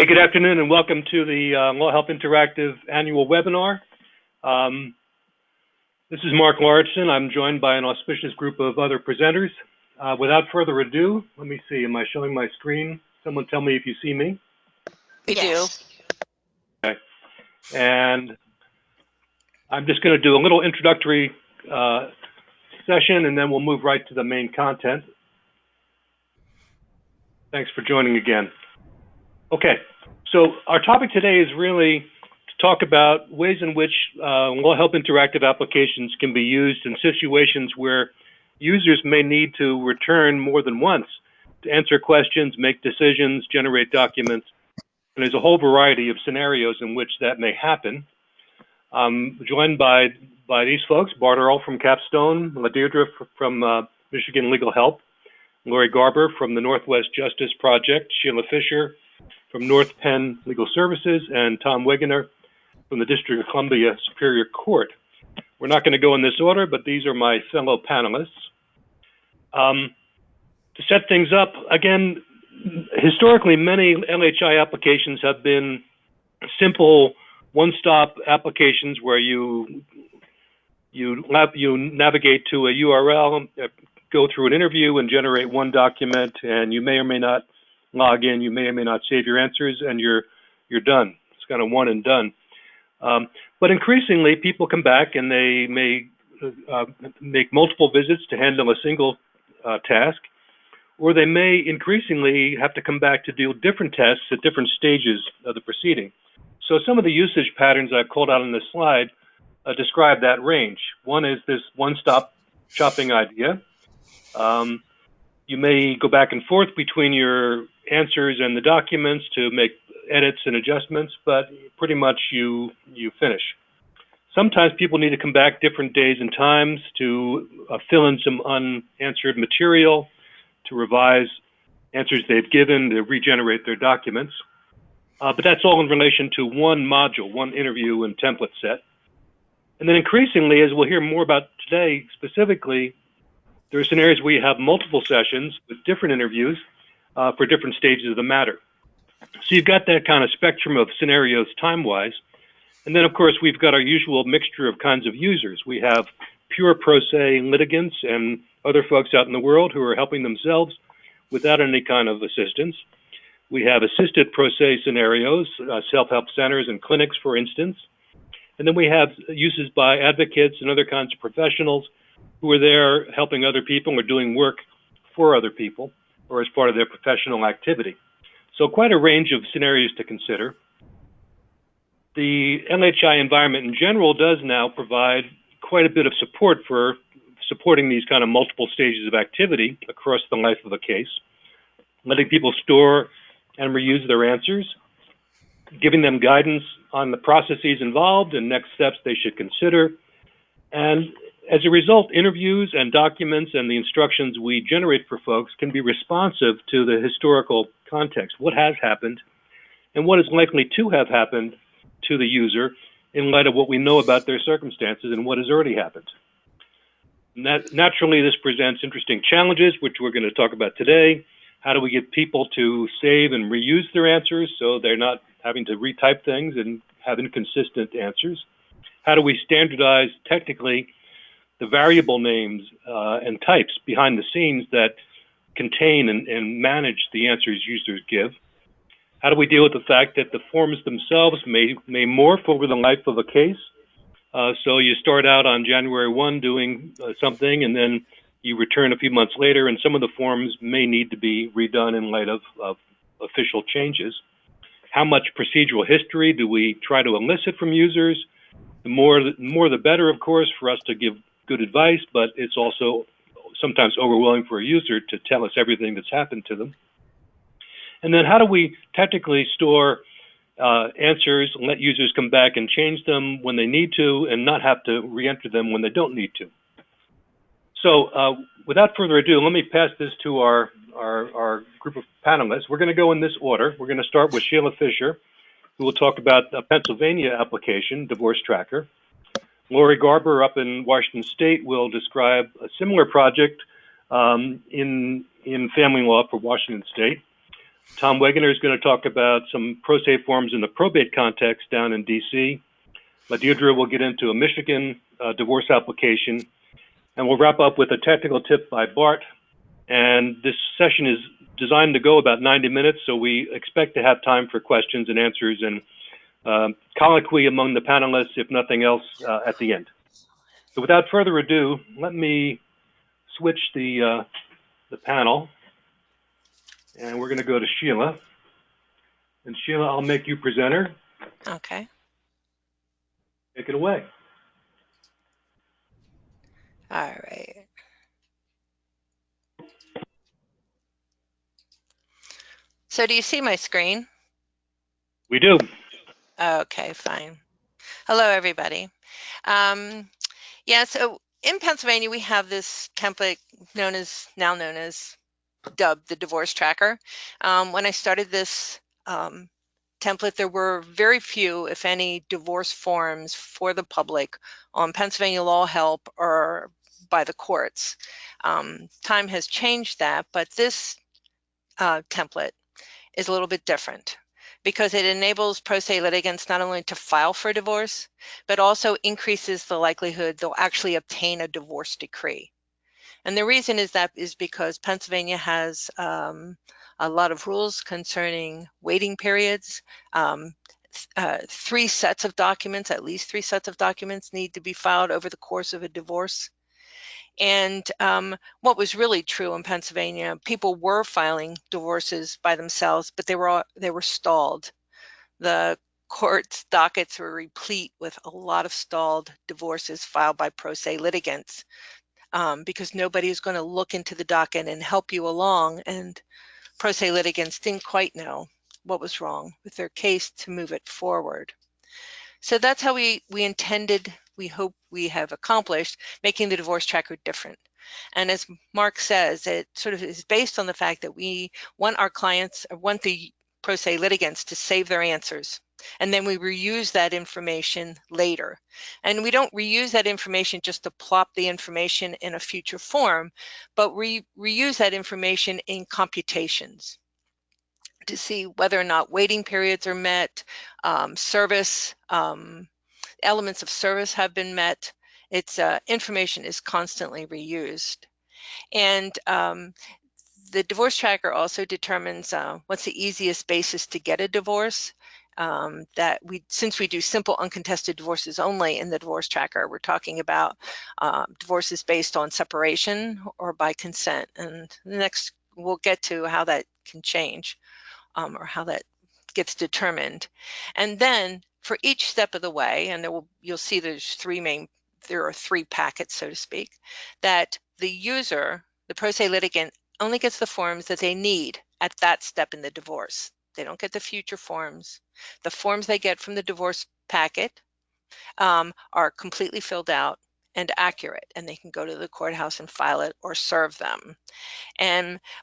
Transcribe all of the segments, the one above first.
Hey, good afternoon and welcome to the LawHelp Interactive annual webinar. This is Mark Lauritsen. I'm joined by an auspicious group of other presenters. Without further ado, let me see, am I showing my screen? Someone tell me if you see me. We do. Okay. And I'm just going to do a little introductory session and then we'll move right to the main content. Thanks for joining again. Okay, so our topic today is really to talk about ways in which LawHelp Interactive applications can be used in situations where users may need to return more than once to answer questions, make decisions, generate documents, and there's a whole variety of scenarios in which that may happen. I'm joined by these folks, Bart Earl from Capstone, LaDeirdre from Michigan Legal Help, Lori Garber from the Northwest Justice Project, Sheila Fisher from North Penn Legal Services, and Tom Wegener from the District of Columbia Superior Court. We're not going to go in this order, but these are my fellow panelists. To set things up, again, historically, many LHI applications have been simple one-stop applications where you navigate to a URL, go through an interview and generate one document, and you may or may not log in, you may or may not save your answers, and you're done. It's kind of one and done. But increasingly, people come back and they may make multiple visits to handle a single task, or they may increasingly have to come back to do different tasks at different stages of the proceeding. So some of the usage patterns I've called out on this slide describe that range. One is this one-stop shopping idea. You may go back and forth between your answers and the documents to make edits and adjustments, but pretty much you finish. Sometimes people need to come back different days and times to fill in some unanswered material, to revise answers they've given, to regenerate their documents. But that's all in relation to one module, one interview and template set. And then increasingly, as we'll hear more about today specifically, there are scenarios where you have multiple sessions with different interviews for different stages of the matter. So you've got that kind of spectrum of scenarios time-wise. And then, of course, we've got our usual mixture of kinds of users. We have pure pro se litigants and other folks out in the world who are helping themselves without any kind of assistance. We have assisted pro se scenarios, self-help centers and clinics, for instance. And then we have uses by advocates and other kinds of professionals who are there helping other people or doing work for other people or as part of their professional activity. So quite a range of scenarios to consider. The LHI environment in general does now provide quite a bit of support for supporting these kind of multiple stages of activity across the life of a case, letting people store and reuse their answers, giving them guidance on the processes involved and next steps they should consider. And as a result, interviews and documents and the instructions we generate for folks can be responsive to the historical context, what has happened and what is likely to have happened to the user in light of what we know about their circumstances and what has already happened. Naturally, this presents interesting challenges, which we're going to talk about today. How do we get people to save and reuse their answers so they're not having to retype things and have inconsistent answers? How do we standardize technically the variable names and types behind the scenes that contain and manage the answers users give? How do we deal with the fact that the forms themselves may morph over the life of a case? So you start out on January 1 doing something, and then you return a few months later, and some of the forms may need to be redone in light of official changes. How much procedural history do we try to elicit from users? The more the better, of course, for us to give good advice, but it's also sometimes overwhelming for a user to tell us everything that's happened to them. And then how do we technically store answers and let users come back and change them when they need to and not have to re-enter them when they don't need to? So without further ado, let me pass this to our group of panelists. We're going to go in this order. We're going to start with Sheila Fisher, who will talk about a Pennsylvania application, Divorce Tracker. Lori Garber up in Washington State will describe a similar project in family law for Washington State. Tom Wegener is going to talk about some pro se forms in the probate context down in D.C. Deirdre will get into a Michigan divorce application, and we'll wrap up with a technical tip by Bart. And this session is designed to go about 90 minutes, so we expect to have time for questions and answers and colloquy among the panelists, if nothing else, at the end. So without further ado, let me switch the panel, and we're going to go to Sheila. And Sheila, I'll make you presenter. Okay. Take it away. All right. So do you see my screen? We do. Okay, fine. Hello, everybody. Yeah, so in Pennsylvania, we have this template now known as dubbed the divorce tracker. When I started this template, there were very few, if any, divorce forms for the public on Pennsylvania LawHelp or by the courts. Time has changed that, but this template is a little bit different because it enables pro se litigants not only to file for divorce, but also increases the likelihood they'll actually obtain a divorce decree. And the reason is because Pennsylvania has a lot of rules concerning waiting periods. 3 sets of documents, at least 3 sets of documents need to be filed over the course of a divorce. And what was really true in Pennsylvania, people were filing divorces by themselves, but they were stalled. The court's dockets were replete with a lot of stalled divorces filed by pro se litigants because nobody is going to look into the docket and help you along. And pro se litigants didn't quite know what was wrong with their case to move it forward. So that's how we intended, we hope we have accomplished, making the divorce tracker different. And as Mark says, it sort of is based on the fact that we want our clients, or want the pro se litigants to save their answers. And then we reuse that information later. And we don't reuse that information just to plop the information in a future form, but we reuse that information in computations to see whether or not waiting periods are met, service, elements of service have been met. Its information is constantly reused. And the divorce tracker also determines what's the easiest basis to get a divorce. Since we do simple uncontested divorces only in the divorce tracker, we're talking about divorces based on separation or by consent. And next we'll get to how that can change or how that gets determined. And then for each step of the way, and you'll see there are 3 packets, so to speak, that the user, the pro se litigant, only gets the forms that they need at that step in the divorce. They don't get the future forms. The forms they get from the divorce packet are completely filled out and accurate, and they can go to the courthouse and file it or serve them.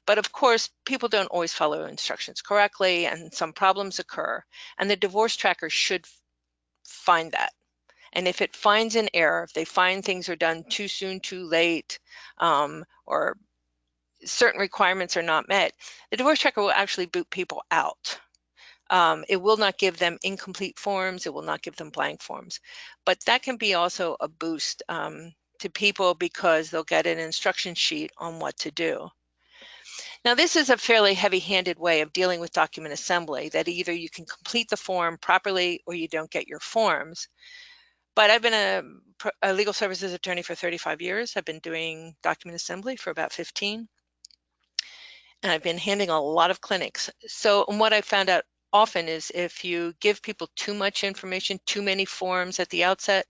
But of course, people don't always follow instructions correctly, and some problems occur. And the divorce tracker should find that. And if it finds an error, if they find things are done too soon, too late, or certain requirements are not met, the divorce tracker will actually boot people out. It will not give them incomplete forms. It will not give them blank forms. But that can be also a boost to people because they'll get an instruction sheet on what to do. Now, this is a fairly heavy-handed way of dealing with document assembly, that either you can complete the form properly or you don't get your forms. But I've been a legal services attorney for 35 years. I've been doing document assembly for about 15. And I've been handling a lot of clinics. So what I found out often is if you give people too much information, too many forms at the outset,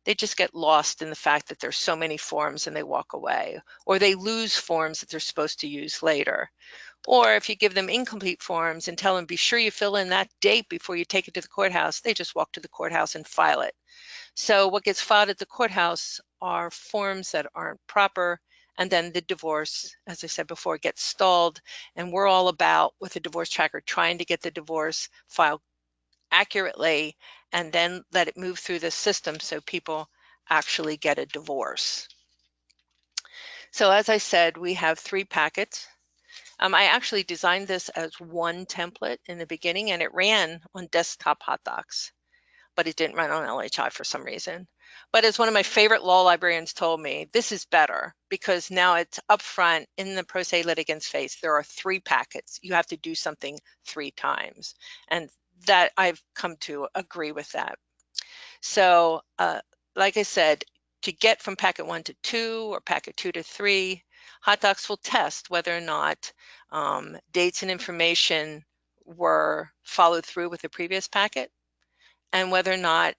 they just get lost in the fact that there's so many forms and they walk away, or they lose forms that they're supposed to use later. Or if you give them incomplete forms and tell them, be sure you fill in that date before you take it to the courthouse, they just walk to the courthouse and file it. So what gets filed at the courthouse are forms that aren't proper, and then the divorce, as I said before, gets stalled. And we're all about, with the divorce tracker, trying to get the divorce filed accurately and then let it move through the system so people actually get a divorce. So as I said, we have 3 packets. I actually designed this as one template in the beginning, and it ran on desktop hot docs, but it didn't run on LHI for some reason. But as one of my favorite law librarians told me, this is better because now it's upfront in the pro se litigant's face. There are 3 packets. You have to do something 3 times. And that I've come to agree with that. So like I said, to get from packet 1 to 2 or packet 2 to 3, hot docs will test whether or not dates and information were followed through with the previous packet, and whether or not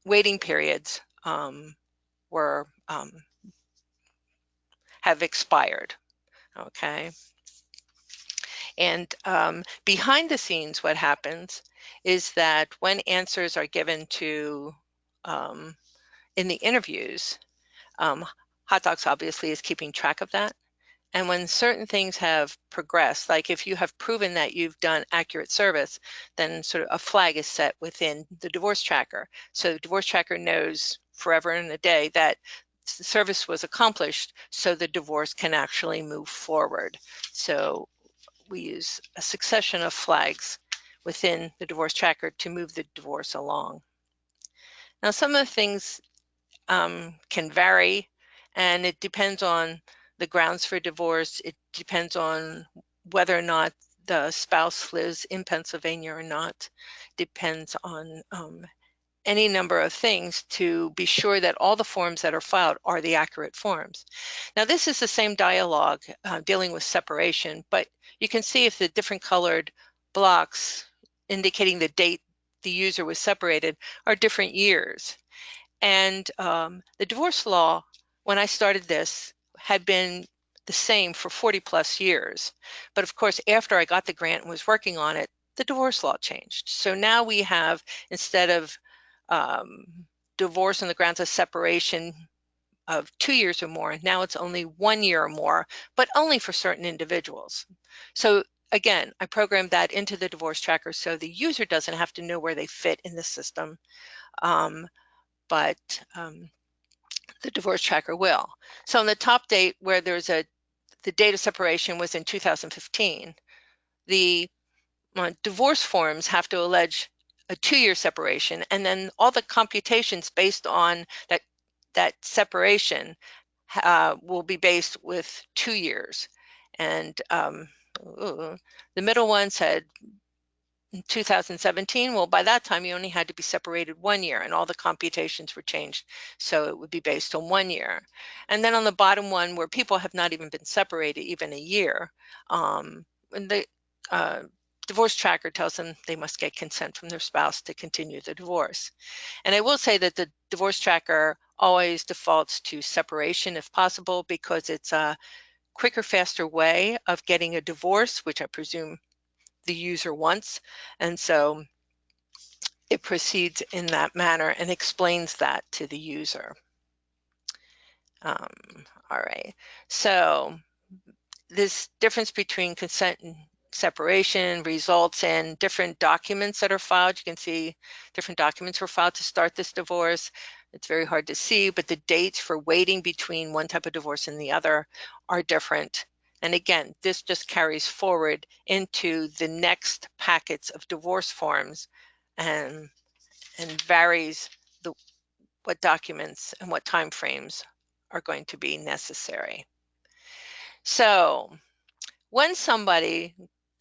waiting periods were have expired. Okay. And behind the scenes, what happens is that when answers are given to in the interviews, hot docs obviously is keeping track of that. And when certain things have progressed, like if you have proven that you've done accurate service, then sort of a flag is set within the divorce tracker. So the divorce tracker knows forever and a day that the service was accomplished, so the divorce can actually move forward. So we use a succession of flags within the divorce tracker to move the divorce along. Now, some of the things can vary, and it depends on the grounds for divorce. It depends on whether or not the spouse lives in Pennsylvania or not. Depends on any number of things to be sure that all the forms that are filed are the accurate forms. Now, this is the same dialogue dealing with separation, but you can see if the different colored blocks indicating the date the user was separated are different years. And the divorce law, when I started this, had been the same for 40 plus years. But of course, after I got the grant and was working on it, the divorce law changed. So now we have, instead of divorce on the grounds of separation of 2 years or more, now it's only 1 year or more, but only for certain individuals. So again, I programmed that into the divorce tracker so the user doesn't have to know where they fit in the system. But the divorce tracker will. So on the top date where there's the date of separation was in 2015, the divorce forms have to allege a 2-year separation, and then all the computations based on that separation will be based with 2 years. And the middle one said 2017, well, by that time you only had to be separated 1 year, and all the computations were changed, so it would be based on 1 year. And then on the bottom one, where people have not even been separated even a year, and the divorce tracker tells them they must get consent from their spouse to continue the divorce. And I will say that the divorce tracker always defaults to separation if possible, because it's a quicker, faster way of getting a divorce, which I presume the user wants. And so it proceeds in that manner and explains that to the user. All right, so this difference between consent and separation results in different documents that are filed. You can see different documents were filed to start this divorce. It's very hard to see, but the dates for waiting between one type of divorce and the other are different. And again, this just carries forward into the next packets of divorce forms and varies what documents and what time frames are going to be necessary. So when somebody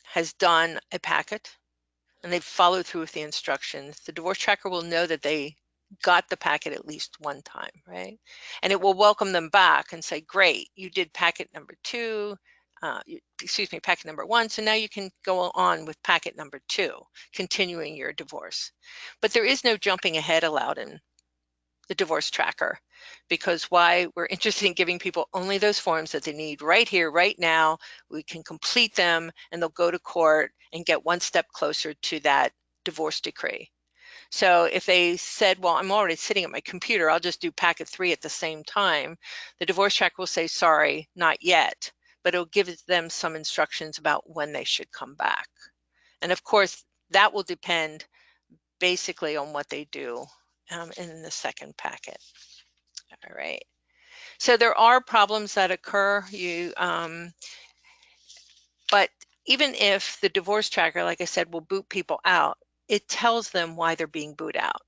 has done a packet and they've followed through with the instructions, the divorce tracker will know that they got the packet at least one time, right? And it will welcome them back and say, great, you did packet number 2, packet number 1, so now you can go on with packet number 2, continuing your divorce. But there is no jumping ahead allowed in the divorce tracker, because why? We're interested in giving people only those forms that they need right here, right now. We can complete them and they'll go to court and get one step closer to that divorce decree. So if they said, well, I'm already sitting at my computer, I'll just do packet 3 at the same time, the divorce tracker will say, sorry, not yet, but it'll give them some instructions about when they should come back. And of course, that will depend basically on what they do in the second packet. All right. So there are problems that occur, but even if the divorce tracker, like I said, will boot people out, it tells them why they're being booted out.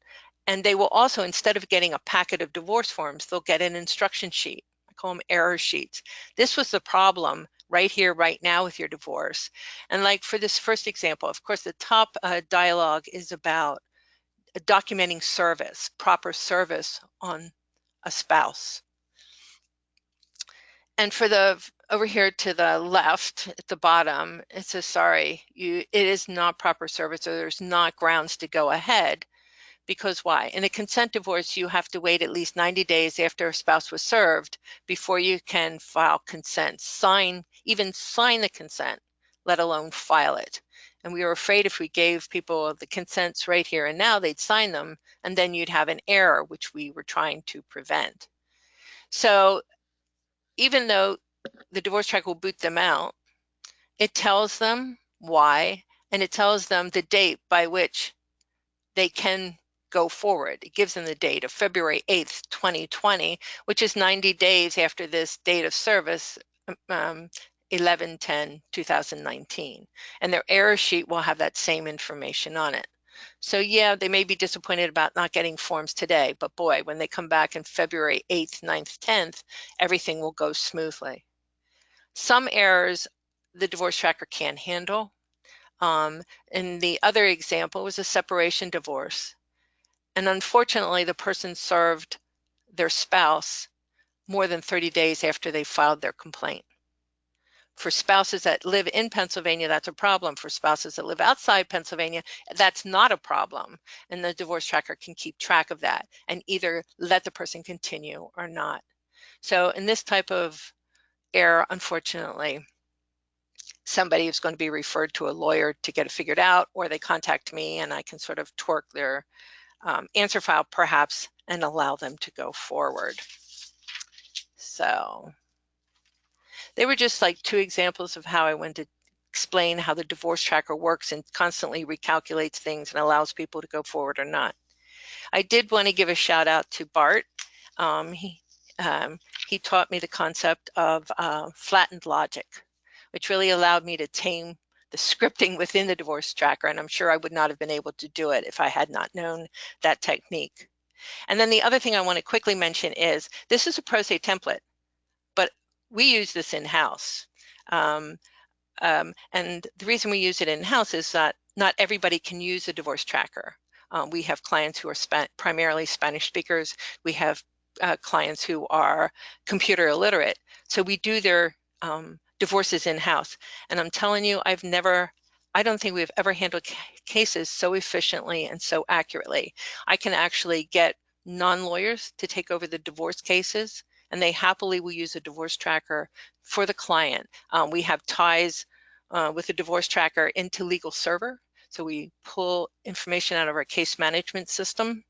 And they will also, instead of getting a packet of divorce forms, they'll get an instruction sheet. I call them error sheets. This was the problem right here, right now with your divorce. And like for this first example, of course, the top dialogue is about documenting service, proper service on a spouse. And for the over here to the left at the bottom, it says, sorry, it is not proper service, or there's not grounds to go ahead. Because why? In a consent divorce, you have to wait at least 90 days after a spouse was served before you can file consent, even sign the consent, let alone file it. And we were afraid if we gave people the consents right here and now, they'd sign them, and then you'd have an error, which we were trying to prevent. So even though the divorce tracker will boot them out, it tells them why, and it tells them the date by which they can go forward. It gives them the date of February 8th, 2020, which is 90 days after this date of service, 11/10/2019. And their error sheet will have that same information on it. So yeah, they may be disappointed about not getting forms today, but boy, when they come back in February 8th, 9th, 10th, everything will go smoothly. Some errors the divorce tracker can't handle. And the other example was a separation divorce. And unfortunately, the person served their spouse more than 30 days after they filed their complaint. For spouses that live in Pennsylvania, that's a problem. For spouses that live outside Pennsylvania, that's not a problem. And the divorce tracker can keep track of that and either let the person continue or not. So in this type of error, unfortunately, somebody is going to be referred to a lawyer to get it figured out, or they contact me and I can sort of twerk their answer file perhaps and allow them to go forward. So they were just like two examples of how I went to explain how the divorce tracker works and constantly recalculates things and allows people to go forward or not. I did want to give a shout out to Bart. He taught me the concept of flattened logic, which really allowed me to tame the scripting within the divorce tracker, and I'm sure I would not have been able to do it if I had not known that technique. And then the other thing I want to quickly mention is this is a pro se template, but we use this in-house. And the reason we use it in-house is that not everybody can use a divorce tracker. We have clients who are primarily Spanish speakers. We have clients who are computer illiterate. So we do their divorces in-house. And I'm telling you, I don't think we've ever handled cases so efficiently and so accurately. I can actually get non-lawyers to take over the divorce cases, and they happily will use a divorce tracker for the client. We have ties with the divorce tracker into Legal Server. So we pull information out of our case management system,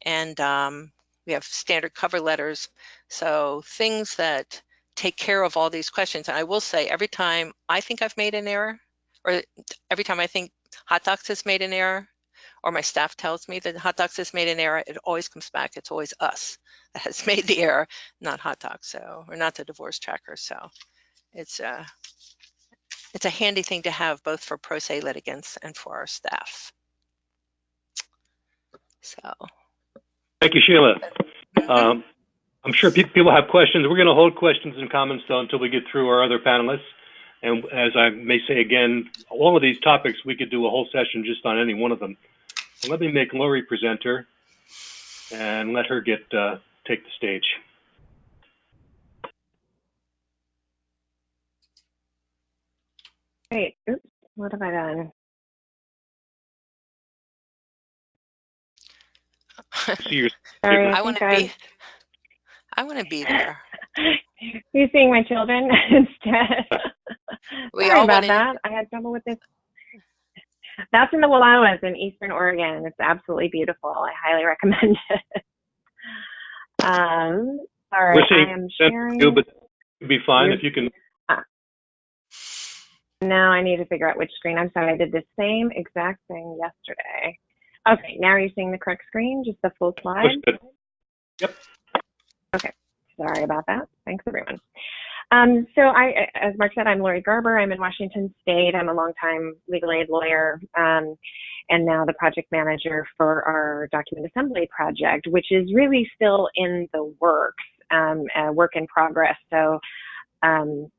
and we have standard cover letters. So things that take care of all these questions. And I will say, every time I think I've made an error, or every time I think Hot Docs has made an error, or my staff tells me that Hot Docs has made an error, it always comes back. It's always us that has made the error, not Hot Docs, or not the divorce tracker. So it's a handy thing to have both for pro se litigants and for our staff. So. Thank you, Sheila. I'm sure people have questions. We're going to hold questions and comments though until we get through our other panelists. And as I may say again, all of these topics, we could do a whole session just on any one of them. So let me make Lori presenter and let her take the stage. Great. Oops, what have I done? Sorry, I want to be there. You seeing my children instead? Sorry about that. I had trouble with this. That's in the Wallowas in Eastern Oregon. It's absolutely beautiful. I highly recommend it. Sorry, I am sharing. But it'd be fine if you can. Now I need to figure out which screen. I'm sorry, I did the same exact thing yesterday. Okay, now you're seeing the correct screen, just the full slide? Yep. Okay, sorry about that. Thanks, everyone. So as Mark said, I'm Lori Garber. I'm in Washington State. I'm a longtime legal aid lawyer, and now the project manager for our document assembly project, which is really still in the works, a work in progress. So I'm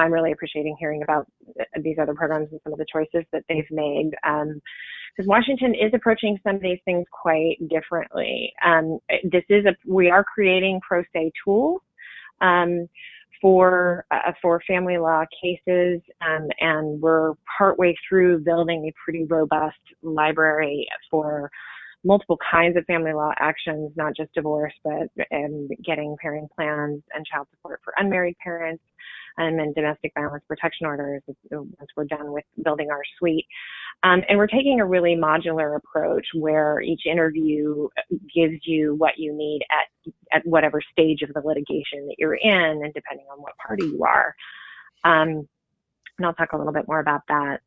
really appreciating hearing about these other programs and some of the choices that they've made. Because Washington is approaching some of these things quite differently. We are creating pro se tools for family law cases, and we're partway through building a pretty robust library for multiple kinds of family law actions, not just divorce, but getting parenting plans and child support for unmarried parents, and domestic violence protection orders once we're done with building our suite. And we're taking a really modular approach where each interview gives you what you need at whatever stage of the litigation that you're in, and depending on what party you are. And I'll talk a little bit more about that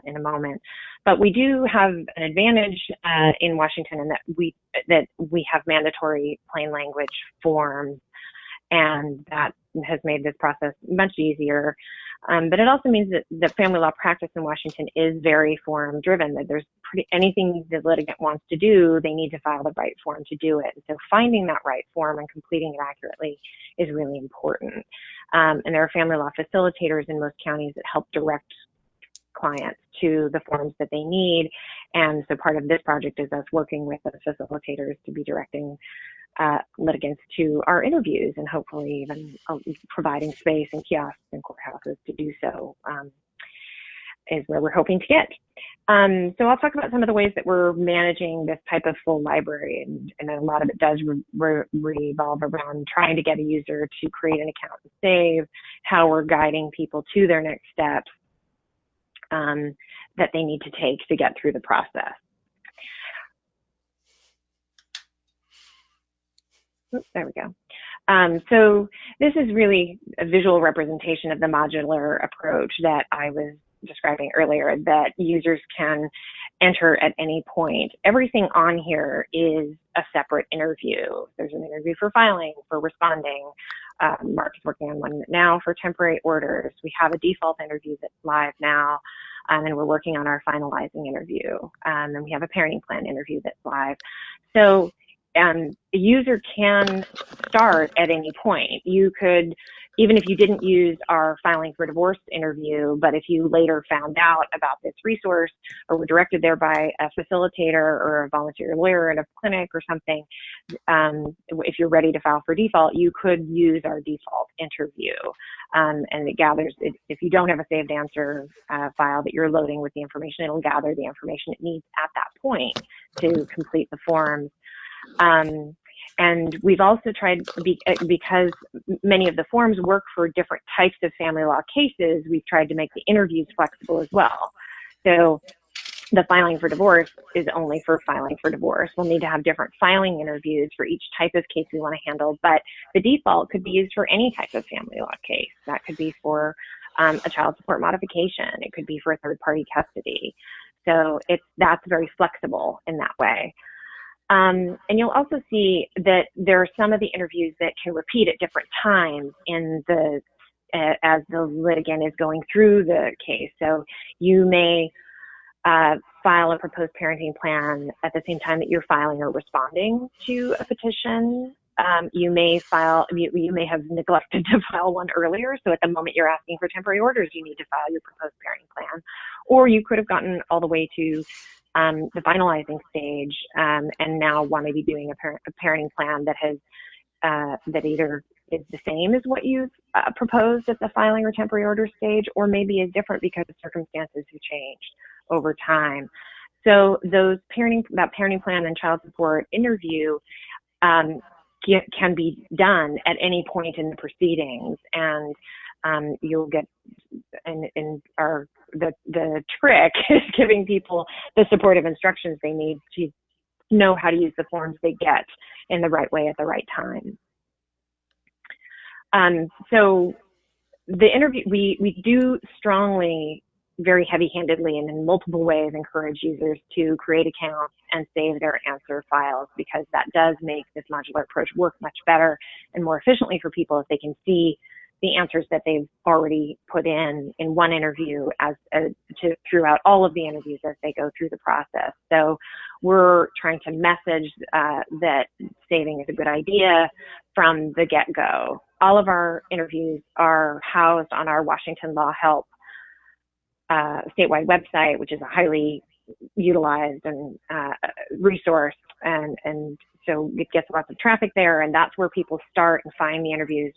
in a moment. But we do have an advantage in Washington in that we have mandatory plain language forms, and that has made this process much easier. But it also means that the family law practice in Washington is very form driven, that there's anything the litigant wants to do, they need to file the right form to do it. So finding that right form and completing it accurately is really important. And there are family law facilitators in most counties that help direct clients to the forms that they need. And so part of this project is us working with those facilitators to be directing litigants to our interviews, and hopefully even providing space and kiosks and courthouses to do so is where we're hoping to get. So I'll talk about some of the ways that we're managing this type of full library, and a lot of it does revolve around trying to get a user to create an account and save, how we're guiding people to their next steps that they need to take to get through the process. Oops, there we go. So this is really a visual representation of the modular approach that I was describing earlier, that users can enter at any point. Everything on here is a separate interview. There's an interview for filing, for responding. Mark is working on one now for temporary orders. We have a default interview that's live now, and we're working on our finalizing interview. And we have a parenting plan interview that's live. So a user can start at any point. You could, even if you didn't use our filing for divorce interview, but if you later found out about this resource or were directed there by a facilitator or a volunteer lawyer at a clinic or something, if you're ready to file for default, you could use our default interview. And it gathers, if you don't have a saved answer file that you're loading with the information, it'll gather the information it needs at that point to complete the forms. And we've also tried, because many of the forms work for different types of family law cases, we've tried to make the interviews flexible as well. So the filing for divorce is only for filing for divorce. We'll need to have different filing interviews for each type of case we want to handle, but the default could be used for any type of family law case. That could be for a child support modification. It could be for a third-party custody. So that's very flexible in that way. And you'll also see that there are some of the interviews that can repeat at different times as the litigant is going through the case. So you may file a proposed parenting plan at the same time that you're filing or responding to a petition. You may have neglected to file one earlier, so at the moment you're asking for temporary orders, you need to file your proposed parenting plan. Or you could have gotten all the way to the finalizing stage, and now want to be doing a parenting plan that has that either is the same as what you've proposed at the filing or temporary order stage, or maybe is different because circumstances have changed over time. So that parenting plan and child support interview can be done at any point in the proceedings, and you'll get, the trick is giving people the supportive instructions they need to know how to use the forms they get in the right way at the right time. So the interview, we do strongly, very heavy-handedly and in multiple ways encourage users to create accounts and save their answer files, because that does make this modular approach work much better and more efficiently for people if they can see the answers that they've already put in one interview throughout all of the interviews as they go through the process. So we're trying to message that saving is a good idea from the get-go. All of our interviews are housed on our Washington LawHelp statewide website, which is a highly utilized and resource, and so it gets lots of traffic there, and that's where people start and find the interviews,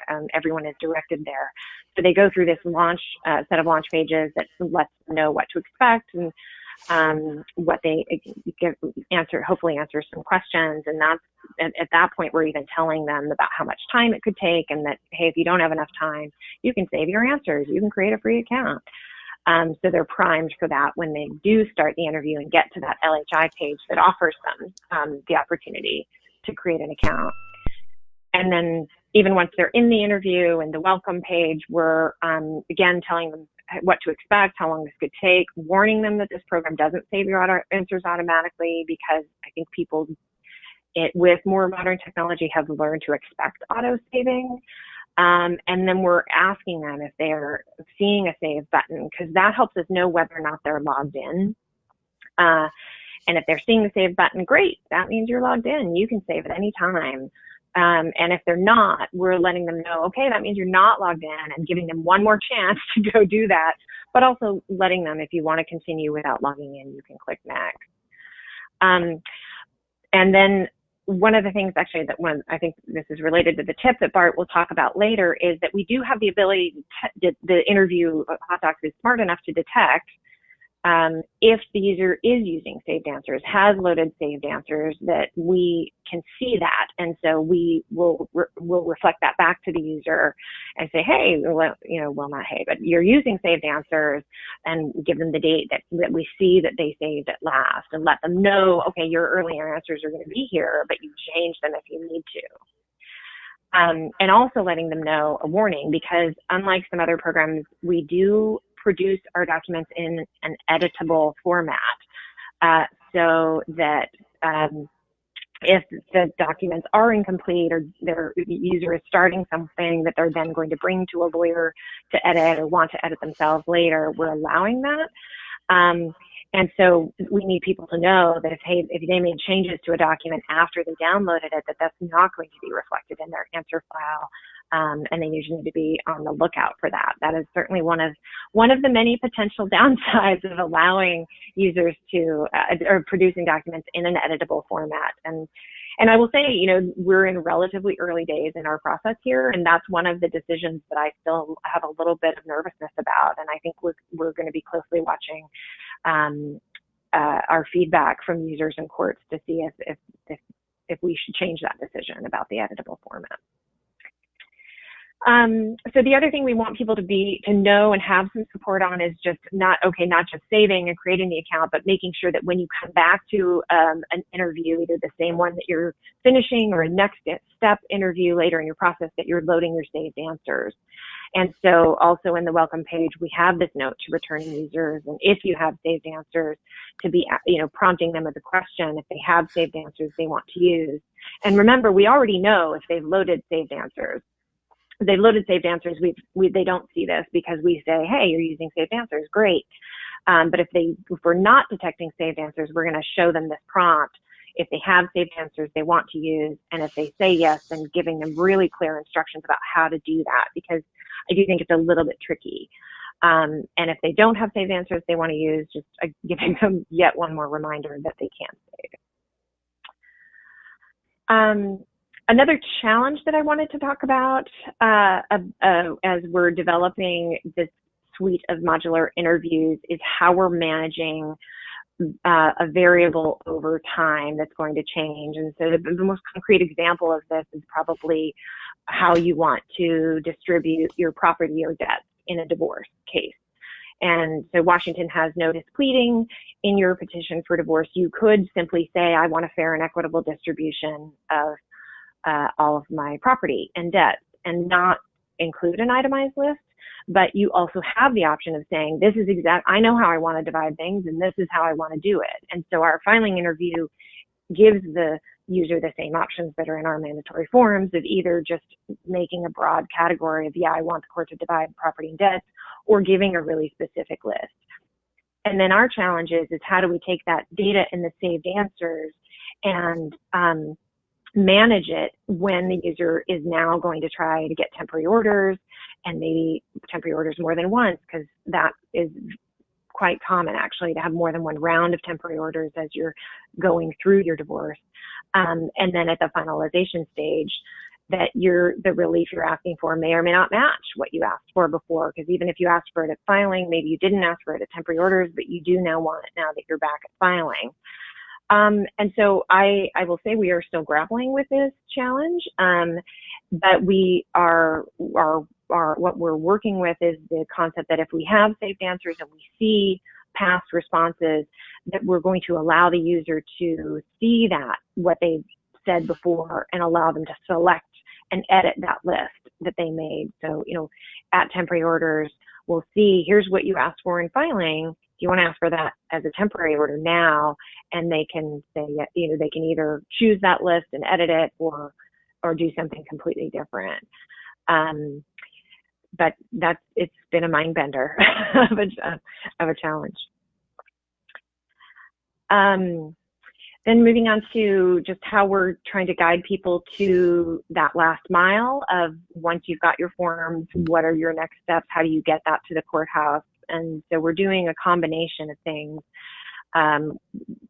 and everyone is directed there. So they go through this set of launch pages that lets them know what to expect, and what they hopefully answer some questions, and that's at that point we're even telling them about how much time it could take, and that, hey, if you don't have enough time, you can save your answers, you can create a free account. So they're primed for that when they do start the interview and get to that LHI page that offers them the opportunity to create an account. And then even once they're in the interview and the welcome page, we're again telling them what to expect, how long this could take, warning them that this program doesn't save your answers automatically, because I think people with more modern technology have learned to expect auto saving. And then we're asking them if they're seeing a save button, because that helps us know whether or not they're logged in. And if they're seeing the save button, great, that means you're logged in. You can save at any time. And if they're not, we're letting them know, okay, that means you're not logged in, and giving them one more chance to go do that, but also letting them, if you want to continue without logging in, you can click next. And then one of the things actually I think this is related to the tip that Bart will talk about later, is that we do have the ability the interview hot docs is smart enough to detect if the user is using saved answers, has loaded saved answers, that we can see that. And so we will reflect that back to the user and say, hey, well, not hey, but you're using saved answers, and give them the date that we see that they saved at last, and let them know, okay, your earlier answers are going to be here, but you change them if you need to. And also letting them know a warning, because unlike some other programs, we do produce our documents in an editable format, so that if the documents are incomplete, or their user is starting something that they're then going to bring to a lawyer to edit, or want to edit themselves later, we're allowing that. And so we need people to know that if they made changes to a document after they downloaded it, that's not going to be reflected in their answer file. And they usually need to be on the lookout for that. That is certainly one of the many potential downsides of allowing users to or producing documents in an editable format. And I will say, we're in relatively early days in our process here, and that's one of the decisions that I still have a little bit of nervousness about. And I think we're going to be closely watching our feedback from users and courts to see if we should change that decision about the editable format. So the other thing we want people to know and have some support on is just not just saving and creating the account, but making sure that when you come back to an interview, either the same one that you're finishing or a next step interview later in your process, that you're loading your saved answers. And so also in the welcome page, we have this note to returning users, and if you have saved answers, to be prompting them with a question if they have saved answers they want to use. And remember, we already know if they've loaded saved answers. They've loaded saved answers. They don't see this because we say, hey, you're using saved answers, great. But if we're not detecting saved answers, we're going to show them this prompt if they have saved answers they want to use, and if they say yes, then giving them really clear instructions about how to do that, because I do think it's a little bit tricky. And if they don't have saved answers they want to use, just giving them yet one more reminder that they can save. Another challenge that I wanted to talk about as we're developing this suite of modular interviews is how we're managing a variable over time that's going to change. And so the most concrete example of this is probably how you want to distribute your property or debts in a divorce case. And so Washington has no displeading in your petition for divorce. You could simply say, I want a fair and equitable distribution of all of my property and debt, and not include an itemized list. But you also have the option of saying, this is I know how I want to divide things, and this is how I want to do it. And so our filing interview gives the user the same options that are in our mandatory forms of either just making a broad category of, yeah, I want the court to divide property and debts, or giving a really specific list. And then our challenge is how do we take that data in the saved answers and manage it when the user is now going to try to get temporary orders, and maybe temporary orders more than once, because that is quite common actually to have more than one round of temporary orders as you're going through your divorce. And then at the finalization stage, that the relief you're asking for may or may not match what you asked for before, because even if you asked for it at filing, maybe you didn't ask for it at temporary orders, but you do now want it now that you're back at filing. And so I will say we are still grappling with this challenge, but we are what we're working with is the concept that if we have saved answers and we see past responses, that we're going to allow the user to see that, what they said before, and allow them to select and edit that list that they made. So, at temporary orders, we'll see, here's what you asked for in filing. Do you want to ask for that as a temporary order now? And they can say, they can either choose that list and edit it or do something completely different. But it's been a mind bender of a challenge. Then moving on to just how we're trying to guide people to that last mile of, once you've got your forms, what are your next steps? How do you get that to the courthouse? And so we're doing a combination of things.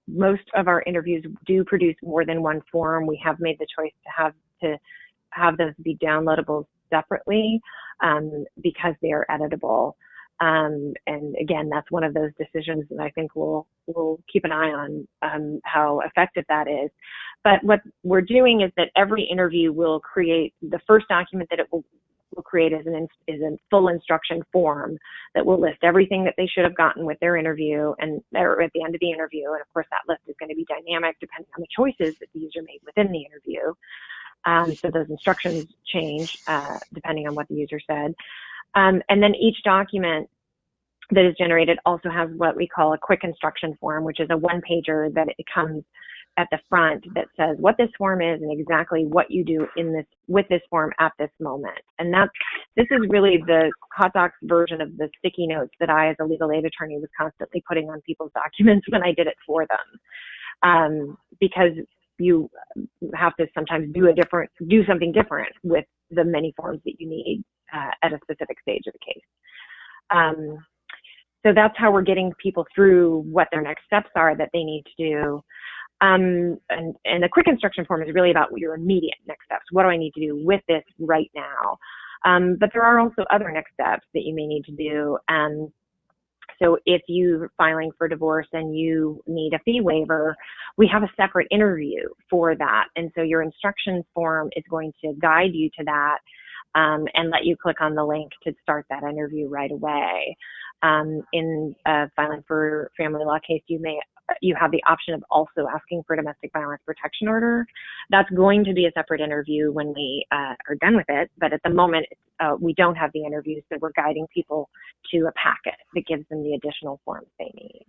Most of our interviews do produce more than one form. We have made the choice to have those be downloadable separately because they are editable. And again, that's one of those decisions that I think we'll keep an eye on how effective that is. But what we're doing is that every interview will create, the first document that it will create is a full instruction form that will list everything that they should have gotten with their interview and or at the end of the interview. And of course, that list is going to be dynamic depending on the choices that the user made within the interview. So those instructions change depending on what the user said. And then each document that is generated also has what we call a quick instruction form, which is a one-pager that it comes at the front that says what this form is and exactly what you do with this form at this moment. And this is really the hot docs version of the sticky notes that I, as a legal aid attorney, was constantly putting on people's documents when I did it for them, because you have to sometimes do something different with the many forms that you need at a specific stage of the case. So that's how we're getting people through what their next steps are that they need to do. And the quick instruction form is really about your immediate next steps. What do I need to do with this right now? But there are also other next steps that you may need to do. So if you're filing for divorce and you need a fee waiver, we have a separate interview for that. And so your instruction form is going to guide you to that and let you click on the link to start that interview right away. In filing for family law case, you have the option of also asking for a domestic violence protection order. That's going to be a separate interview when we are done with it. But at the moment, we don't have the interview, so we're guiding people to a packet that gives them the additional forms they need.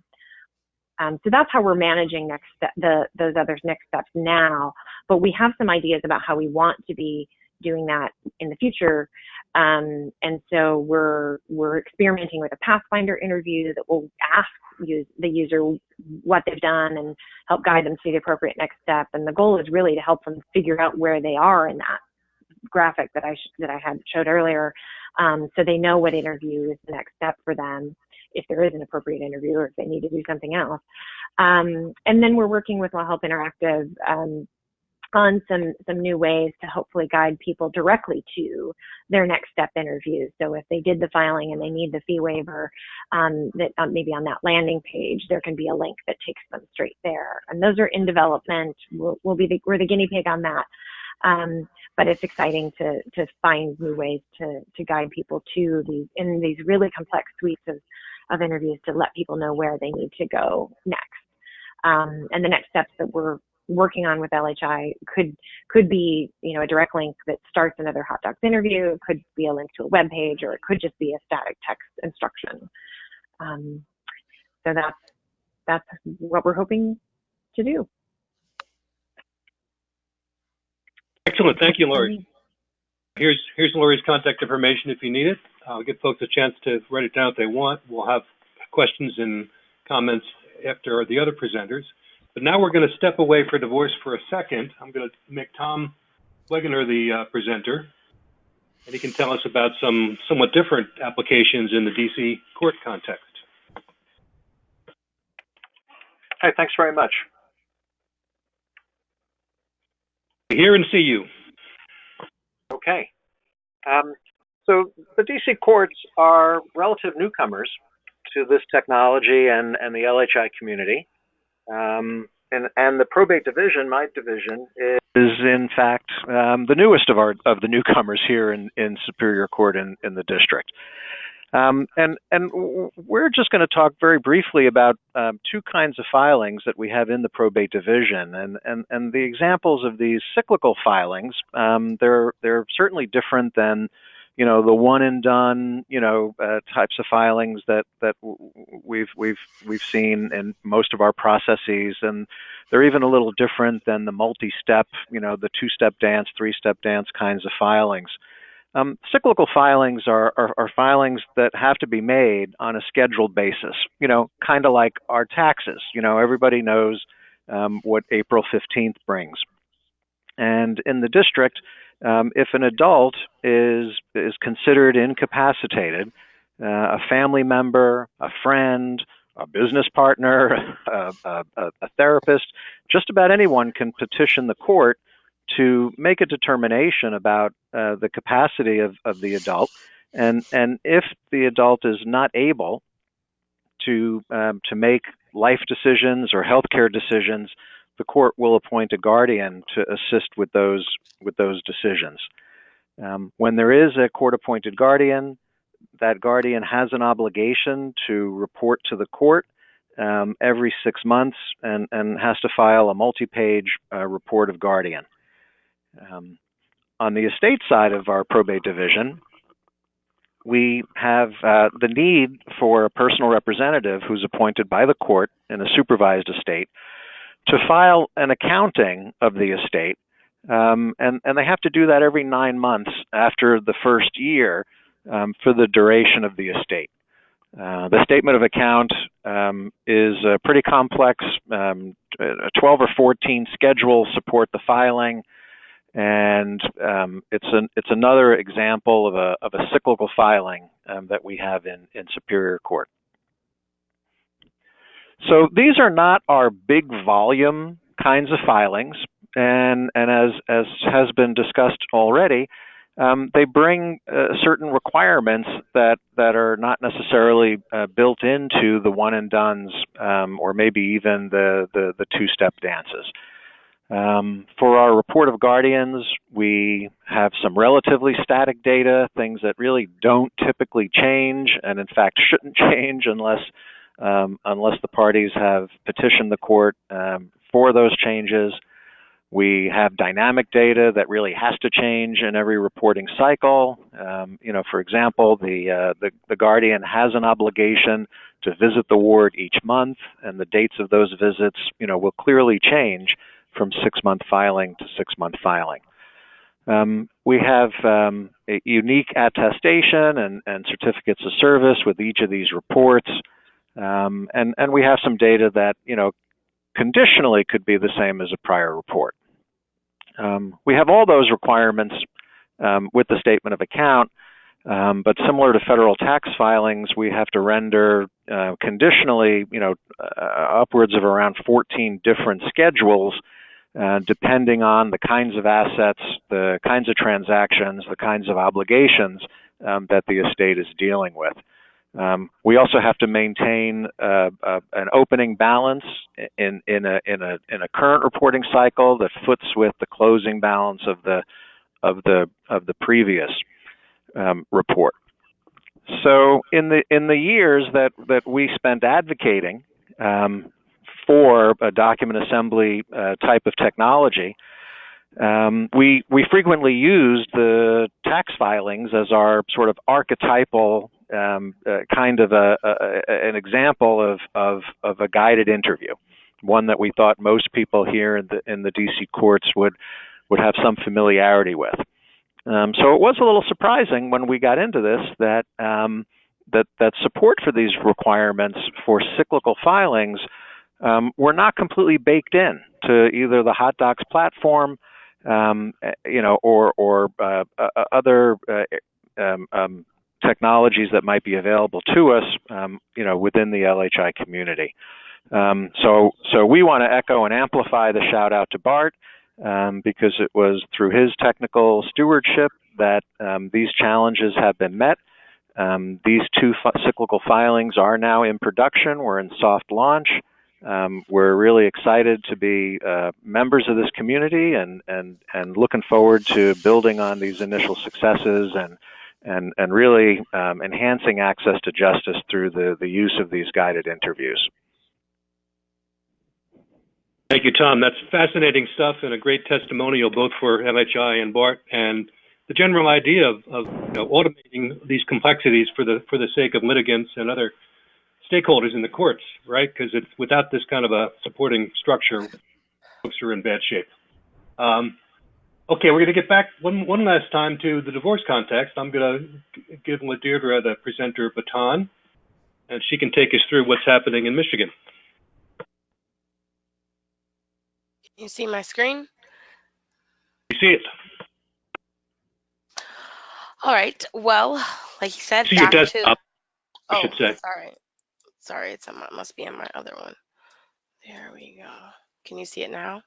So that's how we're managing those other next steps now. But we have some ideas about how we want to be doing that in the future. And so we're experimenting with a Pathfinder interview that will ask the user what they've done and help guide them to the appropriate next step. And the goal is really to help them figure out where they are in that graphic that I had showed earlier, so they know what interview is the next step for them, if there is an appropriate interview or if they need to do something else. And then we're working with LawHelp Interactive on some new ways to hopefully guide people directly to their next step interviews. So if they did the filing and they need the fee waiver, that maybe on that landing page, there can be a link that takes them straight there. And those are in development. We're the guinea pig on that. But it's exciting to find new ways to guide people to these really complex suites of interviews to let people know where they need to go next. And the next steps that we're working on with LHI could be, a direct link that starts another hot docs interview. It could be a link to a web page, or it could just be a static text instruction. So that's what we're hoping to do. Excellent. Thank you, Lori. Here's Lori's contact information if you need it. I'll give folks a chance to write it down if they want. We'll have questions and comments after the other presenters. But now we're going to step away for divorce for a second. I'm going to make Tom Wegener the presenter, and he can tell us about some somewhat different applications in the DC court context. Hi, thanks very much. Hear and see you. Okay. So the DC courts are relative newcomers to this technology and the LHI community. And the Probate Division, my division, is in fact the newest of the newcomers here in Superior Court in the district. And we're just going to talk very briefly about two kinds of filings that we have in the Probate Division, and the examples of these cyclical filings. They're certainly different than, the one and done, types of filings that we've seen in most of our processes, and they're even a little different than the multi-step, the two-step dance, three-step dance kinds of filings. Cyclical filings are filings that have to be made on a scheduled basis, kind of like our taxes. Everybody knows what April 15th brings. And in the district, if an adult is considered incapacitated, a family member, a friend, a business partner, a therapist, just about anyone can petition the court to make a determination about the capacity of the adult, and if the adult is not able to make life decisions or healthcare decisions, the court will appoint a guardian to assist with those decisions. When there is a court-appointed guardian, that guardian has an obligation to report to the court every 6 months and has to file a multi-page report of guardian. On the estate side of our probate division, we have the need for a personal representative who's appointed by the court in a supervised estate to file an accounting of the estate, and they have to do that every 9 months after the first year for the duration of the estate. The statement of account is pretty complex. 12 or 14 schedules support the filing. And it's another example of a cyclical filing that we have in Superior Court. So these are not our big volume kinds of filings, and as has been discussed already, they bring certain requirements that are not necessarily built into the one and dones, or maybe even the two-step dances. For our report of guardians, we have some relatively static data, things that really don't typically change, and in fact shouldn't change unless the parties have petitioned the court for those changes. We have dynamic data that really has to change in every reporting cycle. For example, the guardian has an obligation to visit the ward each month, and the dates of those visits, will clearly change from 6-month filing to 6-month filing. We have a unique attestation and certificates of service with each of these reports, and we have some data that conditionally could be the same as a prior report. We have all those requirements with the statement of account, but similar to federal tax filings, we have to render conditionally, upwards of around 14 different schedules, depending on the kinds of assets, the kinds of transactions, the kinds of obligations that the estate is dealing with. We also have to maintain an opening balance in a current reporting cycle that foots with the closing balance of the previous report. So in the years that we spent advocating for a document assembly type of technology, we frequently used the tax filings as our sort of archetypal kind of an example of a guided interview, one that we thought most people here in the DC courts would would have some familiarity with. So it was a little surprising when we got into this that that support for these requirements for cyclical filings were not completely baked in to either the Hot Docs platform, or other technologies that might be available to us, within the LHI community. So we want to echo and amplify the shout out to Bart, because it was through his technical stewardship that these challenges have been met. These two cyclical filings are now in production. We're in soft launch. We're really excited to be members of this community and looking forward to building on these initial successes and really enhancing access to justice through the use of these guided interviews. Thank you, Tom. That's fascinating stuff and a great testimonial both for LHI and Bart, and the general idea of automating these complexities for the sake of litigants and other stakeholders in the courts, right? Because it's without this kind of a supporting structure, folks are in bad shape. Okay, we're going to get back one last time to the divorce context. I'm going to give Ladeirdre, the presenter, baton, and she can take us through what's happening in Michigan. You see my screen? You see it. All right. Well, like you said, See your desktop, I should say. Sorry, it must be in my other one. There we go. Can you see it now?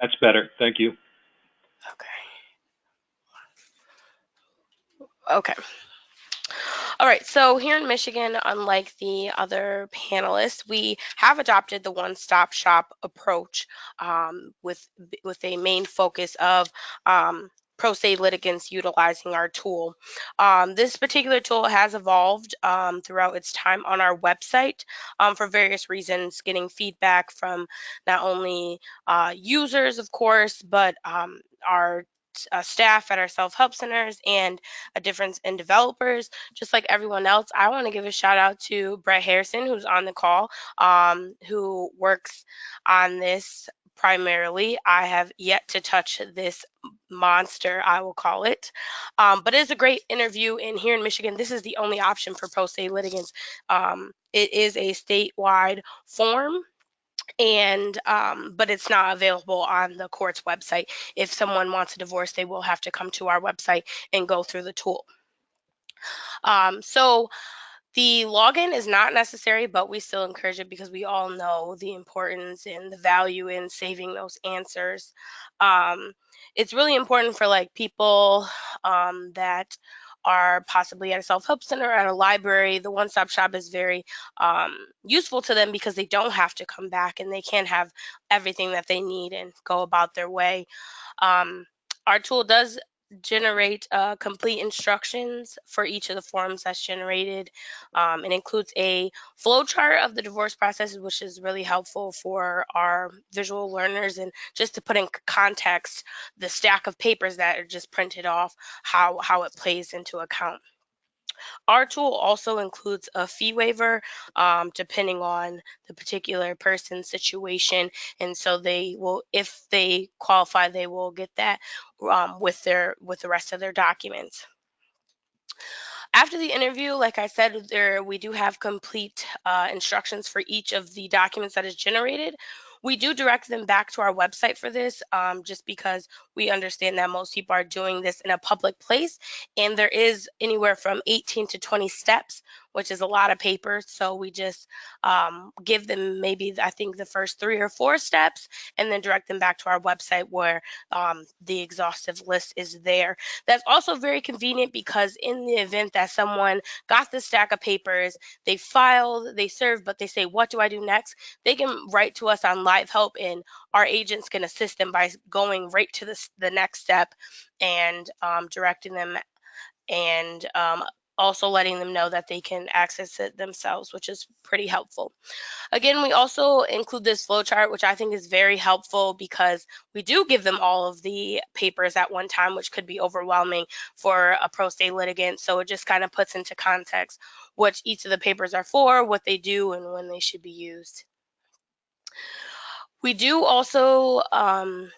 That's better. Thank you. Okay. All right, so here in Michigan, unlike the other panelists, we have adopted the one-stop shop approach with a main focus of pro se litigants utilizing our tool. This particular tool has evolved throughout its time on our website for various reasons, getting feedback from not only users, of course, but our staff at our self-help centers and a difference in developers. Just like everyone else, I want to give a shout out to Brett Harrison, who's on the call, who works on this primarily. I have yet to touch this monster, I will call it, but it's a great interview. And here in Michigan, this is the only option for pro se litigants. It is a statewide form, and but it's not available on the court's website. If someone wants a divorce, they will have to come to our website and go through the tool. So the login is not necessary, but we still encourage it because we all know the importance and the value in saving those answers. It's really important for like people that are possibly at a self-help center, at a library. The one-stop shop is very useful to them because they don't have to come back and they can have everything that they need and go about their way. Our tool does generate complete instructions for each of the forms that's generated. It includes a flow chart of the divorce process, which is really helpful for our visual learners, and just to put in context the stack of papers that are just printed off, how it plays into account. Our tool also includes a fee waiver depending on the particular person's situation, and so they will, if they qualify, they will get that with the rest of their documents. After the interview, like I said, we do have complete instructions for each of the documents that is generated. We do direct them back to our website for this, just because we understand that most people are doing this in a public place, and there is anywhere from 18 to 20 steps, which is a lot of paper. So we just give them maybe, I think, the first 3 or 4 steps, and then direct them back to our website where the exhaustive list is there. That's also very convenient because in the event that someone got this stack of papers, they filed, they served, but they say, what do I do next? They can write to us on LawHelp, and our agents can assist them by going right to the next step and directing them, and also letting them know that they can access it themselves, which is pretty helpful. Again, we also include this flowchart, which I think is very helpful because we do give them all of the papers at one time, which could be overwhelming for a pro se litigant. So it just kind of puts into context what each of the papers are for, what they do, and when they should be used. We do also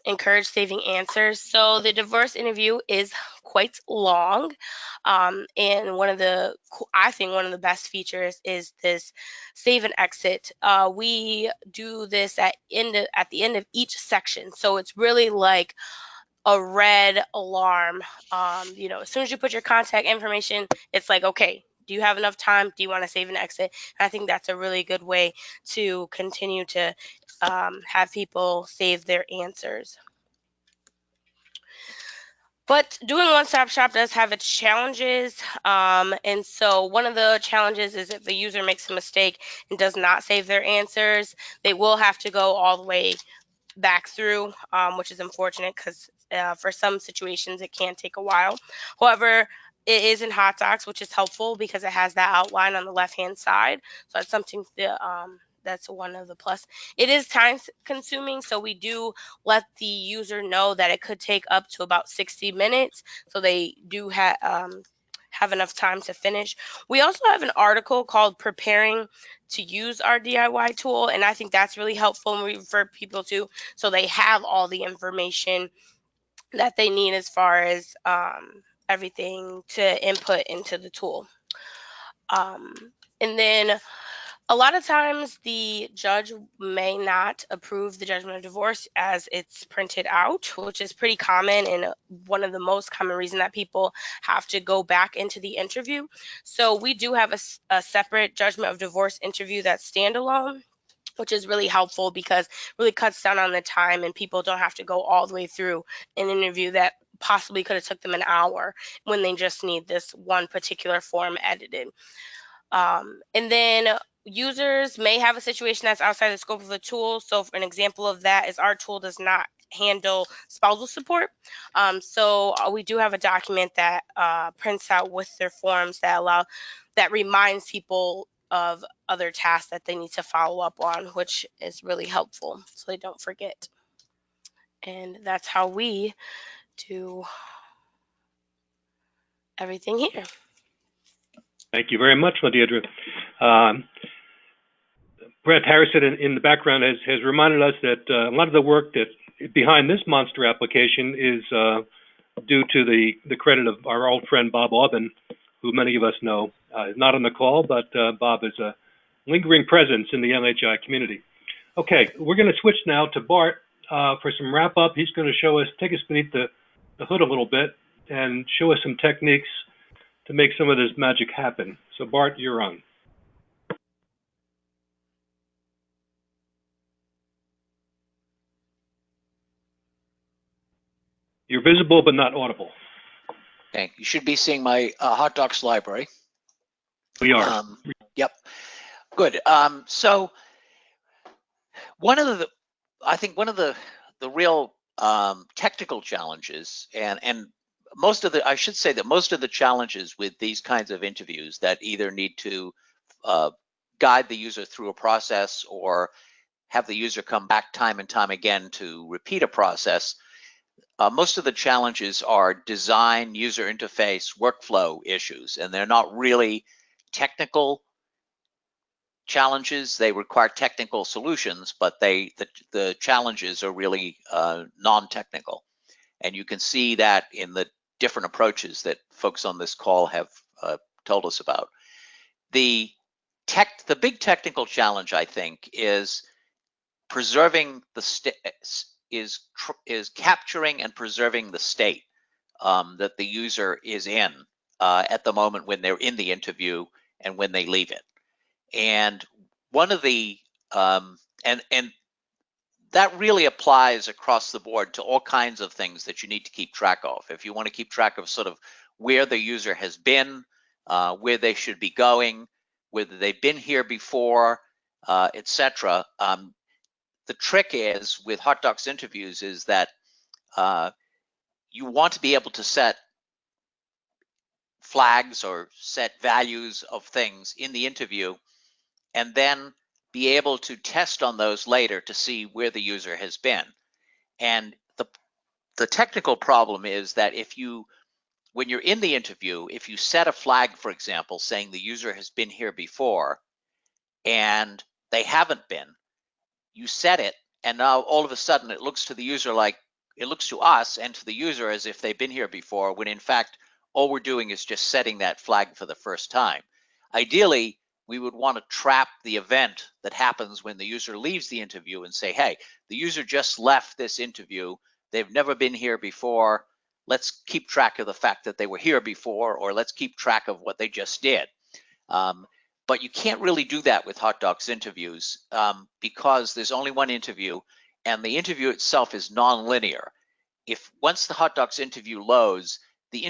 encourage saving answers. So the divorce interview is quite long, and I think one of the best features is this save and exit. We do this at the end of each section, so it's really like a red alarm. As soon as you put your contact information, it's like, okay, do you have enough time? Do you want to save and exit? And I think that's a really good way to continue to have people save their answers. But doing one-stop shop does have its challenges. And so one of the challenges is if the user makes a mistake and does not save their answers, they will have to go all the way back through, which is unfortunate because for some situations it can take a while. However, it is in Hot Docs, which is helpful because it has that outline on the left-hand side. So that's something that's one of the plus. It is time consuming, so we do let the user know that it could take up to about 60 minutes. So they do have enough time to finish. We also have an article called Preparing to Use Our DIY Tool, and I think that's really helpful and we refer people to, so they have all the information that they need as far as everything to input into the tool. And then a lot of times the judge may not approve the judgment of divorce as it's printed out, which is pretty common and one of the most common reasons that people have to go back into the interview. So we do have a separate judgment of divorce interview that's standalone, which is really helpful because it really cuts down on the time and people don't have to go all the way through an interview that possibly could have took them an hour when they just need this one particular form edited. And then users may have a situation that's outside the scope of the tool. So an example of that is our tool does not handle spousal support. So we do have a document that prints out with their forms that reminds people of other tasks that they need to follow up on, which is really helpful so they don't forget. And that's how we do everything here. Thank you very much, LaDeirdre. Brett Harrison in the background has reminded us that a lot of the work that behind this monster application is due to the credit of our old friend Bob Aubin, who many of us know is not on the call, but Bob is a lingering presence in the LHI community. Okay, we're going to switch now to Bart for some wrap up. He's going to take us beneath the hood a little bit and show us some techniques to make some of this magic happen. So Bart, you're on. You're visible but not audible. Okay, you should be seeing my Hot Docs library. We are. Yep, good. So I think one of the real technical challenges, and most of the challenges with these kinds of interviews that either need to guide the user through a process or have the user come back time and time again to repeat a process, most of the challenges are design, user interface, workflow issues, and they're not really technical challenges. They require technical solutions, but the challenges are really non-technical. And you can see that in the different approaches that folks on this call have told us about. The big technical challenge, I think, is preserving is capturing and preserving the state that the user is in at the moment when they're in the interview and when they leave it. And one of the and that really applies across the board to all kinds of things that you need to keep track of. If you want to keep track of sort of where the user has been, where they should be going, whether they've been here before, etc. The trick is with Hot Docs interviews is that you want to be able to set flags or set values of things in the interview and then be able to test on those later to see where the user has been. And the technical problem is that when you're in the interview, if you set a flag, for example, saying the user has been here before and they haven't been, you set it And now all of a sudden it looks to the user like, it looks to us and to the user as if they've been here before, when in fact, all we're doing is just setting that flag for the first time. Ideally, we would want to trap the event that happens when the user leaves the interview and say, hey, the user just left this interview. They've never been here before. Let's keep track of the fact that they were here before, or let's keep track of what they just did. But you can't really do that with hot docs interviews because there's only one interview, and the interview itself is non-linear. If once the hot docs interview loads, the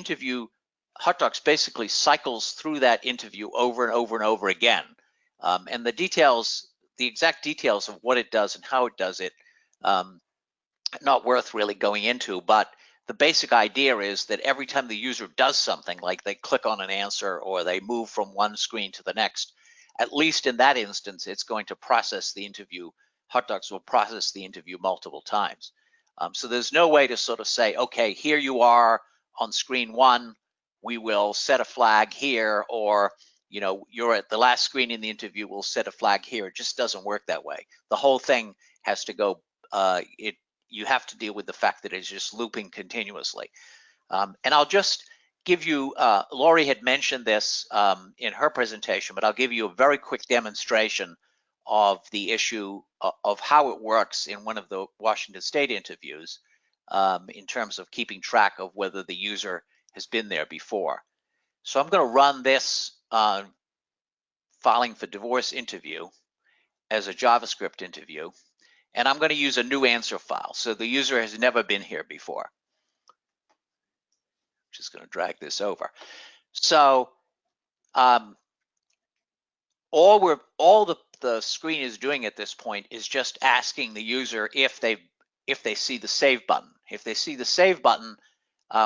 hot docs basically cycles through that interview over and over and over again. And the exact details of what it does and how it does it, not worth really going into, but the basic idea is that every time the user does something, like they click on an answer or they move from one screen to the next, at least in that instance, it's going to process the interview. Hot docs will process the interview multiple times. So there's no way to sort of say, okay, here you are on screen 1, we will set a flag here, or you're at the last screen in the interview, we'll set a flag here. It just doesn't work that way. The whole thing has to go, you have to deal with the fact that it's just looping continuously. And I'll just give you, Lori had mentioned this in her presentation, but I'll give you a very quick demonstration of the issue of how it works in one of the Washington State interviews in terms of keeping track of whether the user has been there before. So I'm going to run this filing for divorce interview as a JavaScript interview, and I'm going to use a new answer file. So the user has never been here before. Just going to drag this over. So all the screen is doing at this point is just asking the user if they see the save button. If they see the save button,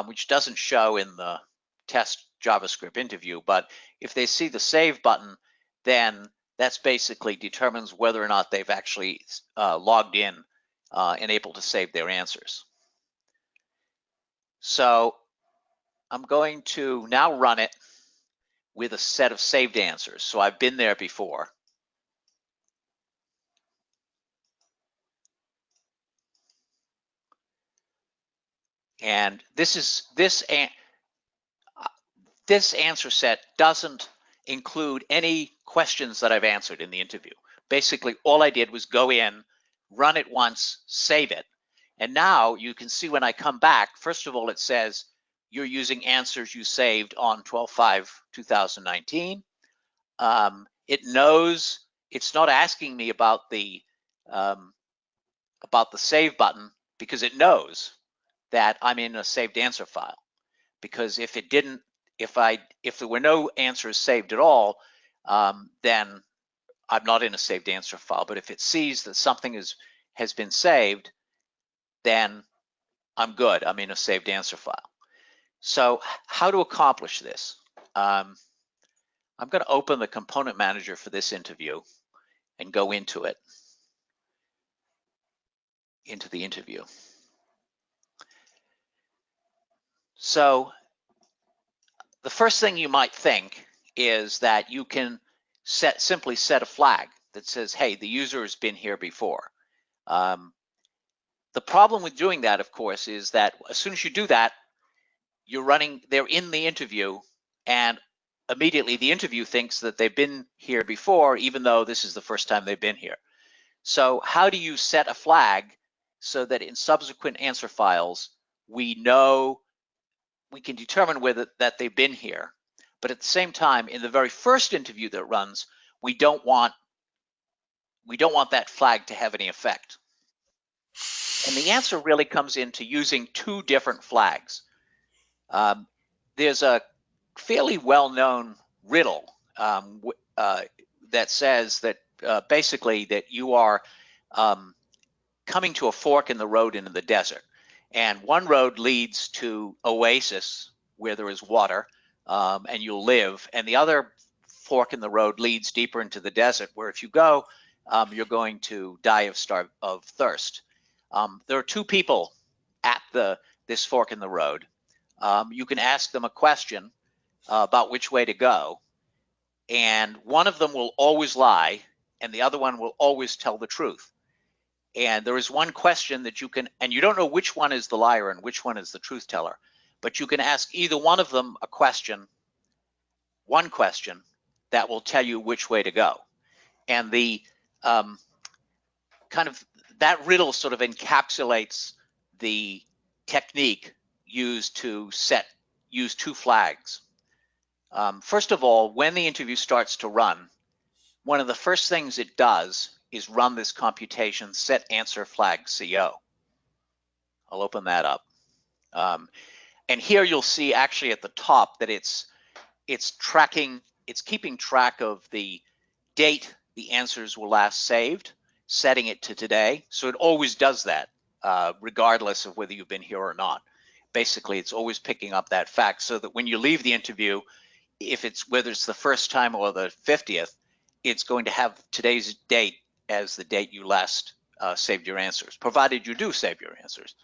which doesn't show in the test JavaScript interview, but if they see the save button, then that's basically determines whether or not they've actually logged in and able to save their answers. So I'm going to now run it with a set of saved answers. So I've been there before. And this answer set doesn't include any questions that I've answered in the interview. Basically, all I did was go in, run it once, save it. And now you can see when I come back, first of all, it says you're using answers you saved on 12/5/2019. It knows it's not asking me about the save button because it knows that I'm in a saved answer file. Because if it didn't, if there were no answers saved at all, then I'm not in a saved answer file. But if it sees that something has been saved, then I'm good. I'm in a saved answer file. So how to accomplish this? I'm going to open the component manager for this interview and go into it, into the interview. So the first thing you might think is that you can simply set a flag that says, hey, the user has been here before. The problem with doing that, of course, is that as soon as you do that, they're in the interview, and immediately the interview thinks that they've been here before, even though this is the first time they've been here. So how do you set a flag so that in subsequent answer files, we can determine whether that they've been here, but at the same time, in the very first interview that runs, we don't want that flag to have any effect. And the answer really comes into using two different flags. There's a fairly well-known riddle that says that basically that you are coming to a fork in the road into the desert. And one road leads to oasis where there is water and you'll live. And the other fork in the road leads deeper into the desert where if you go, you're going to die of thirst. There are two people at this fork in the road. You can ask them a question about which way to go. And one of them will always lie and the other one will always tell the truth. And there is one question that you can, and you don't know which one is the liar and which one is the truth teller, but you can ask either one of them a question, one question that will tell you which way to go. And the kind of that riddle sort of encapsulates the technique used to use two flags. First of all, when the interview starts to run, one of the first things it does is run this computation set answer flag CO. I'll open that up. And here you'll see actually at the top that it's keeping track of the date the answers were last saved, setting it to today. So it always does that, regardless of whether you've been here or not. Basically, it's always picking up that fact so that when you leave the interview, whether it's the first time or the 50th, it's going to have today's date as the date you last saved your answers, provided you do save your answers.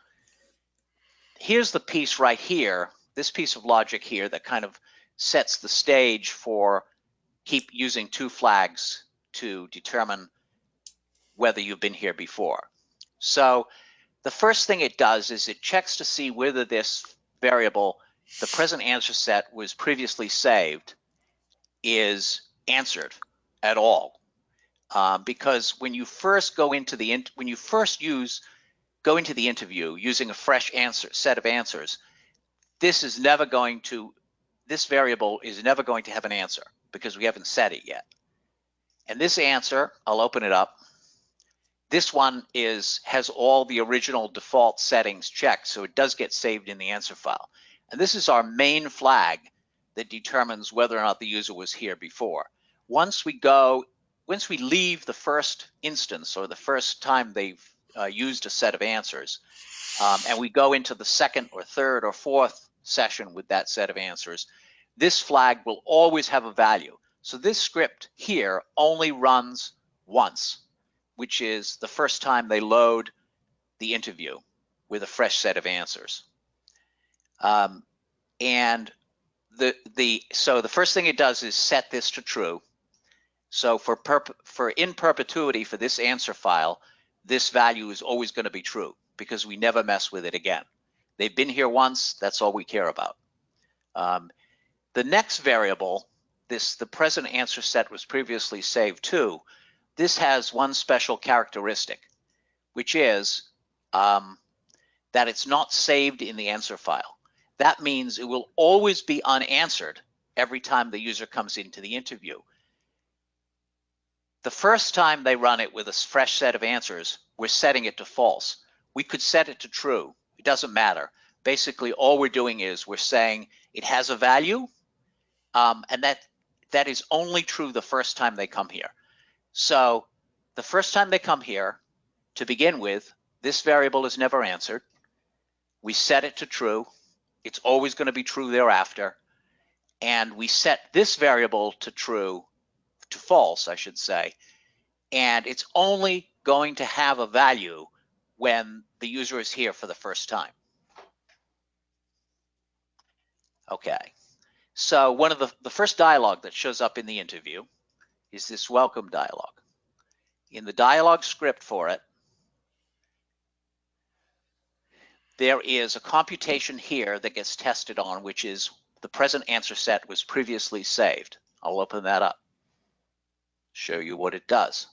Here's the piece right here, this piece of logic here that kind of sets the stage for keep using two flags to determine whether you've been here before. So the first thing it does is it checks to see whether this variable, the present answer set was previously saved, is answered at all. Because when you first go into the interview using a fresh set of answers, this variable is never going to have an answer because we haven't set it yet. And this answer, I'll open it up. This one has all the original default settings checked, so it does get saved in the answer file. And this is our main flag that determines whether or not the user was here before. Once we leave the first instance or the first time they've used a set of answers, and we go into the second or third or fourth session with that set of answers, this flag will always have a value. So this script here only runs once, which is the first time they load the interview with a fresh set of answers. And so the first thing it does is set this to true. So for in perpetuity for this answer file, this value is always going to be true because we never mess with it again. They've been here once, that's all we care about. The next variable, the present answer set was previously saved to, this has one special characteristic, which is that it's not saved in the answer file. That means it will always be unanswered every time the user comes into the interview. The first time they run it with a fresh set of answers, we're setting it to false. We could set it to true. It doesn't matter. Basically, all we're doing is we're saying it has a value, and that is only true the first time they come here. So the first time they come here, to begin with, this variable is never answered. We set it to true. It's always going to be true thereafter. And we set this variable to false, I should say. And it's only going to have a value when the user is here for the first time. Okay. So one of the first dialogue that shows up in the interview is this welcome dialogue. In the dialogue script for it, there is a computation here that gets tested on, which is the present answer set was previously saved. I'll open that up, show you what it does.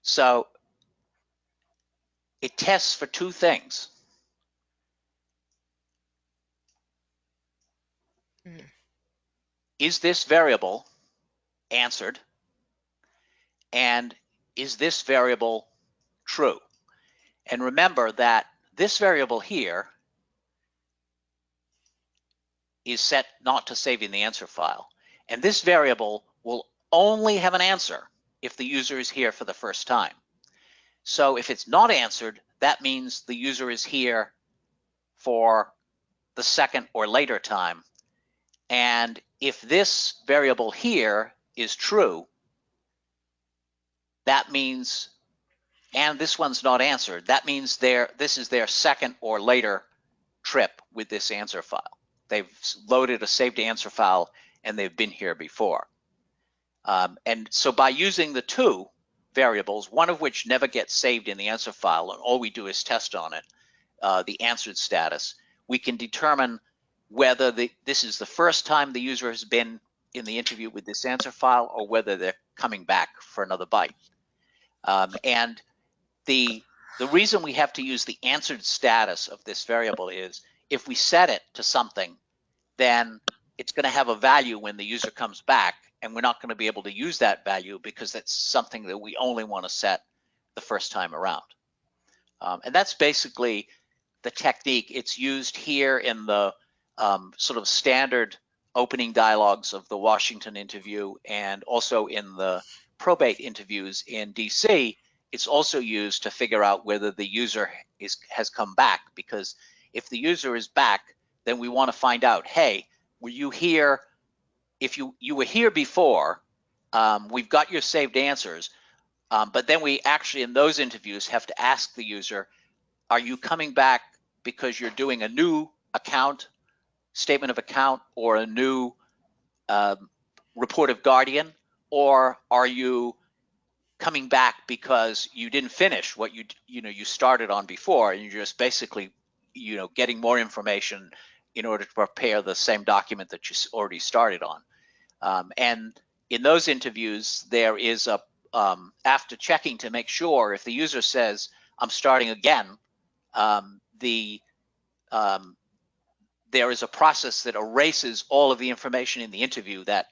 So it tests for two things. Is this variable answered? And is this variable true? And remember that this variable here is set not to save in the answer file. And this variable will only have an answer if the user is here for the first time. So if it's not answered, that means the user is here for the second or later time. And if this variable here is true, that means, and this one's not answered, that means this is their second or later trip with this answer file. They've loaded a saved answer file and they've been here before. And so by using the two variables, one of which never gets saved in the answer file, and all we do is test on it, the answered status. We can determine whether this is the first time the user has been in the interview with this answer file or whether they're coming back for another bite. And the reason we have to use the answered status of this variable is if we set it to something, then it's going to have a value when the user comes back, and we're not going to be able to use that value because that's something that we only want to set the first time around. And that's basically the technique. It's used here in the sort of standard opening dialogues of the Washington interview, and also in the probate interviews in DC. It's also used to figure out whether the user has come back, because if the user is back, then we want to find out, hey, were you here? If you were here before, we've got your saved answers, but then we actually in those interviews have to ask the user, are you coming back because you're doing a new account, statement of account, or a new report of guardian, or are you coming back because you didn't finish what you started on before, and you're just basically getting more information in order to prepare the same document that you already started on. And in those interviews, there is a after checking to make sure, if the user says I'm starting again, there is a process that erases all of the information in the interview that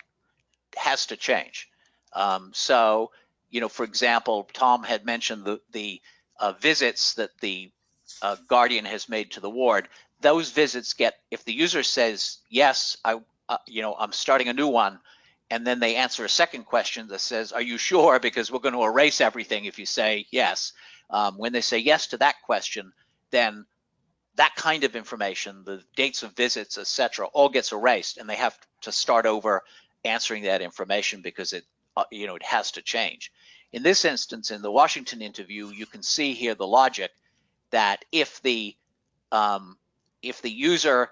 has to change. So, for example, Tom had mentioned the visits that the guardian has made to the ward. Those visits get, if the user says, yes, I'm starting a new one, and then they answer a second question that says, are you sure? Because we're going to erase everything if you say yes. When they say yes to that question, then that kind of information, the dates of visits, etc., all gets erased, and they have to start over answering that information because it has to change. In this instance, in the Washington interview, you can see here the logic that if the user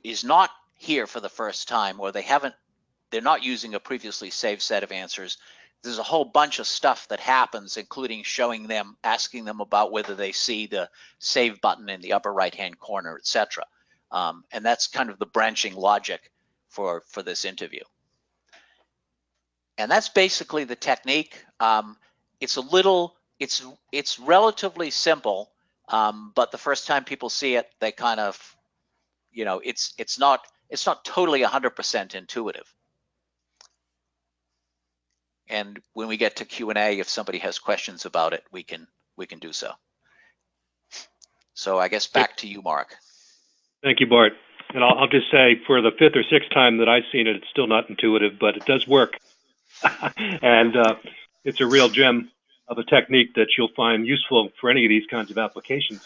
is not here for the first time, or they're not using a previously saved set of answers, there's a whole bunch of stuff that happens, including asking them about whether they see the save button in the upper right-hand corner, etc. And that's kind of the branching logic for this interview. And that's basically the technique. It's relatively simple, but the first time people see it, they kind of, it's not totally 100% intuitive. And when we get to Q&A, if somebody has questions about it, we can do so. So I guess back to you, Mark. Thank you, Bart. And I'll just say, for the fifth or sixth time that I've seen it, it's still not intuitive, but it does work. And it's a real gem of a technique that you'll find useful for any of these kinds of applications.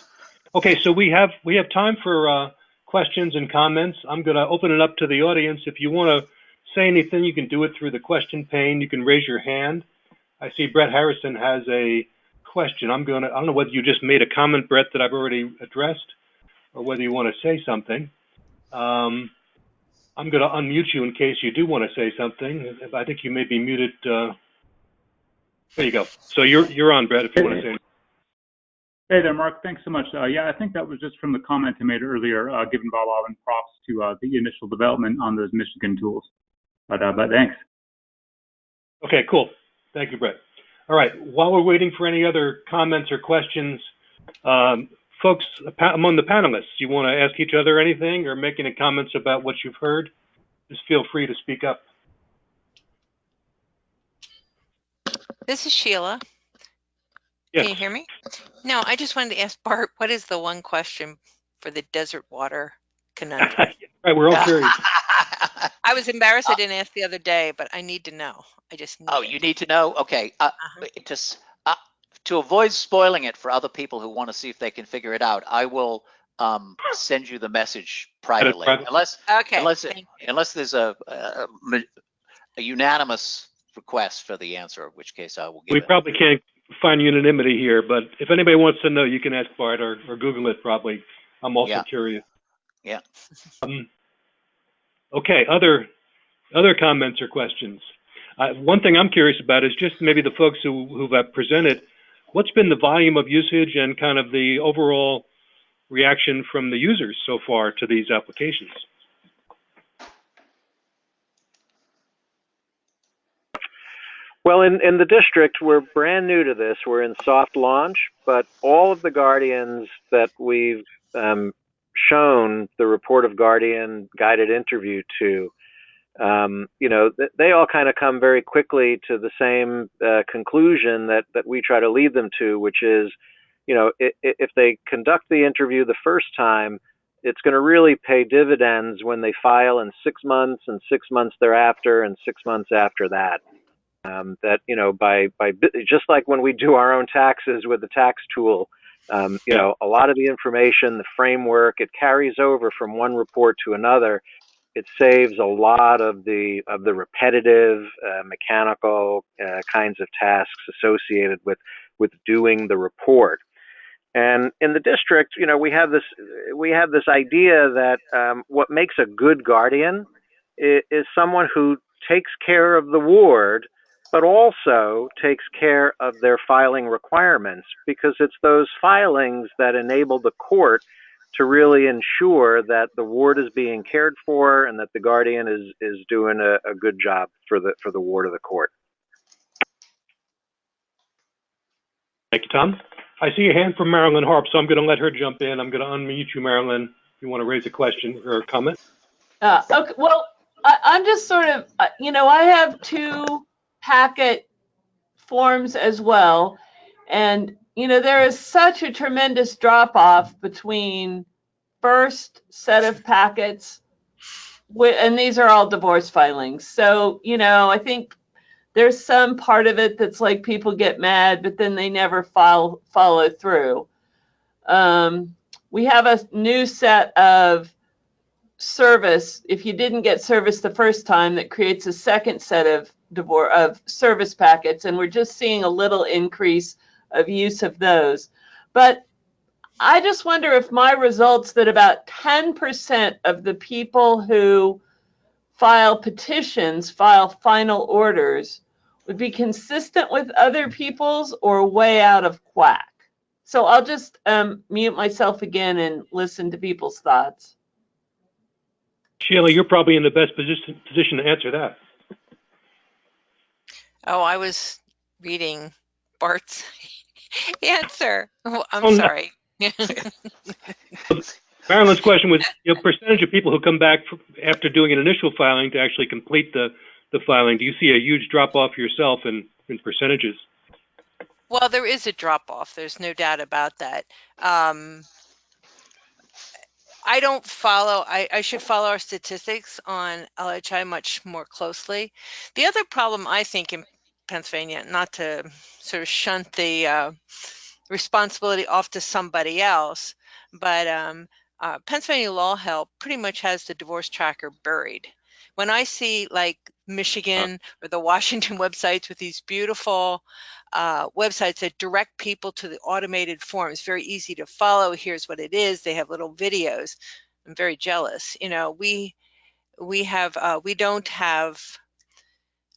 Okay, so we have time for questions and comments. I'm going to open it up to the audience. If you want to say anything, you can do it through the question pane. You can raise your hand. I see Brett Harrison has a question. I don't know whether you just made a comment, Brett, that I've already addressed, or whether you want to say something. I'm going to unmute you in case you do want to say something. I think you may be muted. There you go. So you're on, Brett, if you want to say anything. Hey there, Mark. Thanks so much. Yeah, I think that was just from the comment I made earlier, giving Bob Alvin props to the initial development on those Michigan tools. But thanks. Okay, cool. Thank you, Brett. All right, while we're waiting for any other comments or questions, folks among the panelists, you want to ask each other anything or make any comments about what you've heard? Just feel free to speak up. This is Sheila. Yes. Can you hear me? No, I just wanted to ask Bart, what is the one question for the desert water conundrum? Right, we're all curious. I was embarrassed I didn't ask the other day, but I need to know. I just need you need to know? Okay. To avoid spoiling it for other people who want to see if they can figure it out, I will send you the message privately. Unless there's a unanimous request for the answer, in which case I will give it. We probably can't find unanimity here, but if anybody wants to know, you can ask Bart or Google it probably. I'm also curious. Yeah. Okay, other comments or questions? One thing I'm curious about is just maybe the folks who've presented, what's been the volume of usage and kind of the overall reaction from the users so far to these applications? Well, in the district, we're brand new to this. We're in soft launch, but all of the guardians that we've shown the report of guardian guided interview to, you know, they all kind of come very quickly to the same conclusion that we try to lead them to, which is, you know, if they conduct the interview the first time, it's going to really pay dividends when they file in 6 months and 6 months thereafter and 6 months after that. That, you know, by just like when we do our own taxes with the tax tool, you know, a lot of the information, the framework, it carries over from one report to another. It saves a lot of the repetitive, mechanical kinds of tasks associated with doing the report. And in the district, you know, we have this idea that what makes a good guardian is someone who takes care of the ward, but also takes care of their filing requirements, because it's those filings that enable the court to really ensure that the ward is being cared for and that the guardian is doing a good job for the ward of the court. Thank you, Tom. I see a hand from Marilyn Harp, so I'm going to let her jump in. I'm going to unmute you, Marilyn, if you want to raise a question or a comment. Okay, well, I'm just sort of, you know, I have 2 packet forms as well. And, you know, there is such a tremendous drop off between first set of packets, and these are all divorce filings. So, you know, I think there's some part of it that's like people get mad, but then they never follow through. We have a new set of service. If you didn't get service the first time, that creates a second set of service packets, and we're just seeing a little increase of use of those. But I just wonder if my results that about 10% of the people who file petitions file final orders would be consistent with other people's or way out of whack. So I'll just mute myself again and listen to people's thoughts. Sheila, you're probably in the best position to answer that. Oh, I was reading Bart's answer. Oh, I'm sorry. Marilyn's question was, you know, percentage of people who come back after doing an initial filing to actually complete the filing. Do you see a huge drop off yourself in percentages? Well, there is a drop off. There's no doubt about that. I don't follow, I should follow our statistics on LHI much more closely. The other problem I think in Pennsylvania, not to sort of shunt the responsibility off to somebody else, but Pennsylvania LawHelp pretty much has the divorce tracker buried. When I see like Michigan or the Washington websites with these beautiful websites that direct people to the automated forms, very easy to follow. Here's what it is. They have little videos. I'm very jealous. You know, we don't have.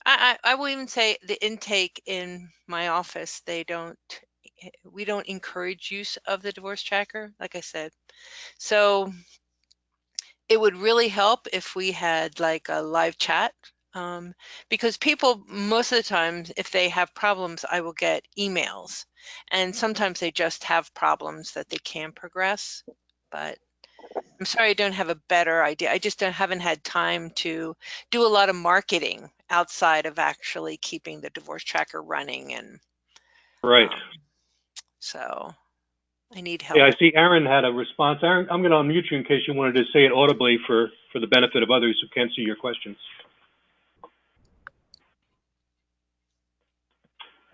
I will even say the intake in my office. We don't encourage use of the divorce tracker, like I said. So it would really help if we had like a live chat. Because people, most of the time, if they have problems, I will get emails. And sometimes they just have problems that they can progress. But I'm sorry I don't have a better idea. I just haven't had time to do a lot of marketing outside of actually keeping the divorce tracker running. And right. So I need help. Yeah, I see Aaron had a response. Aaron, I'm going to unmute you in case you wanted to say it audibly for the benefit of others who can't see your questions.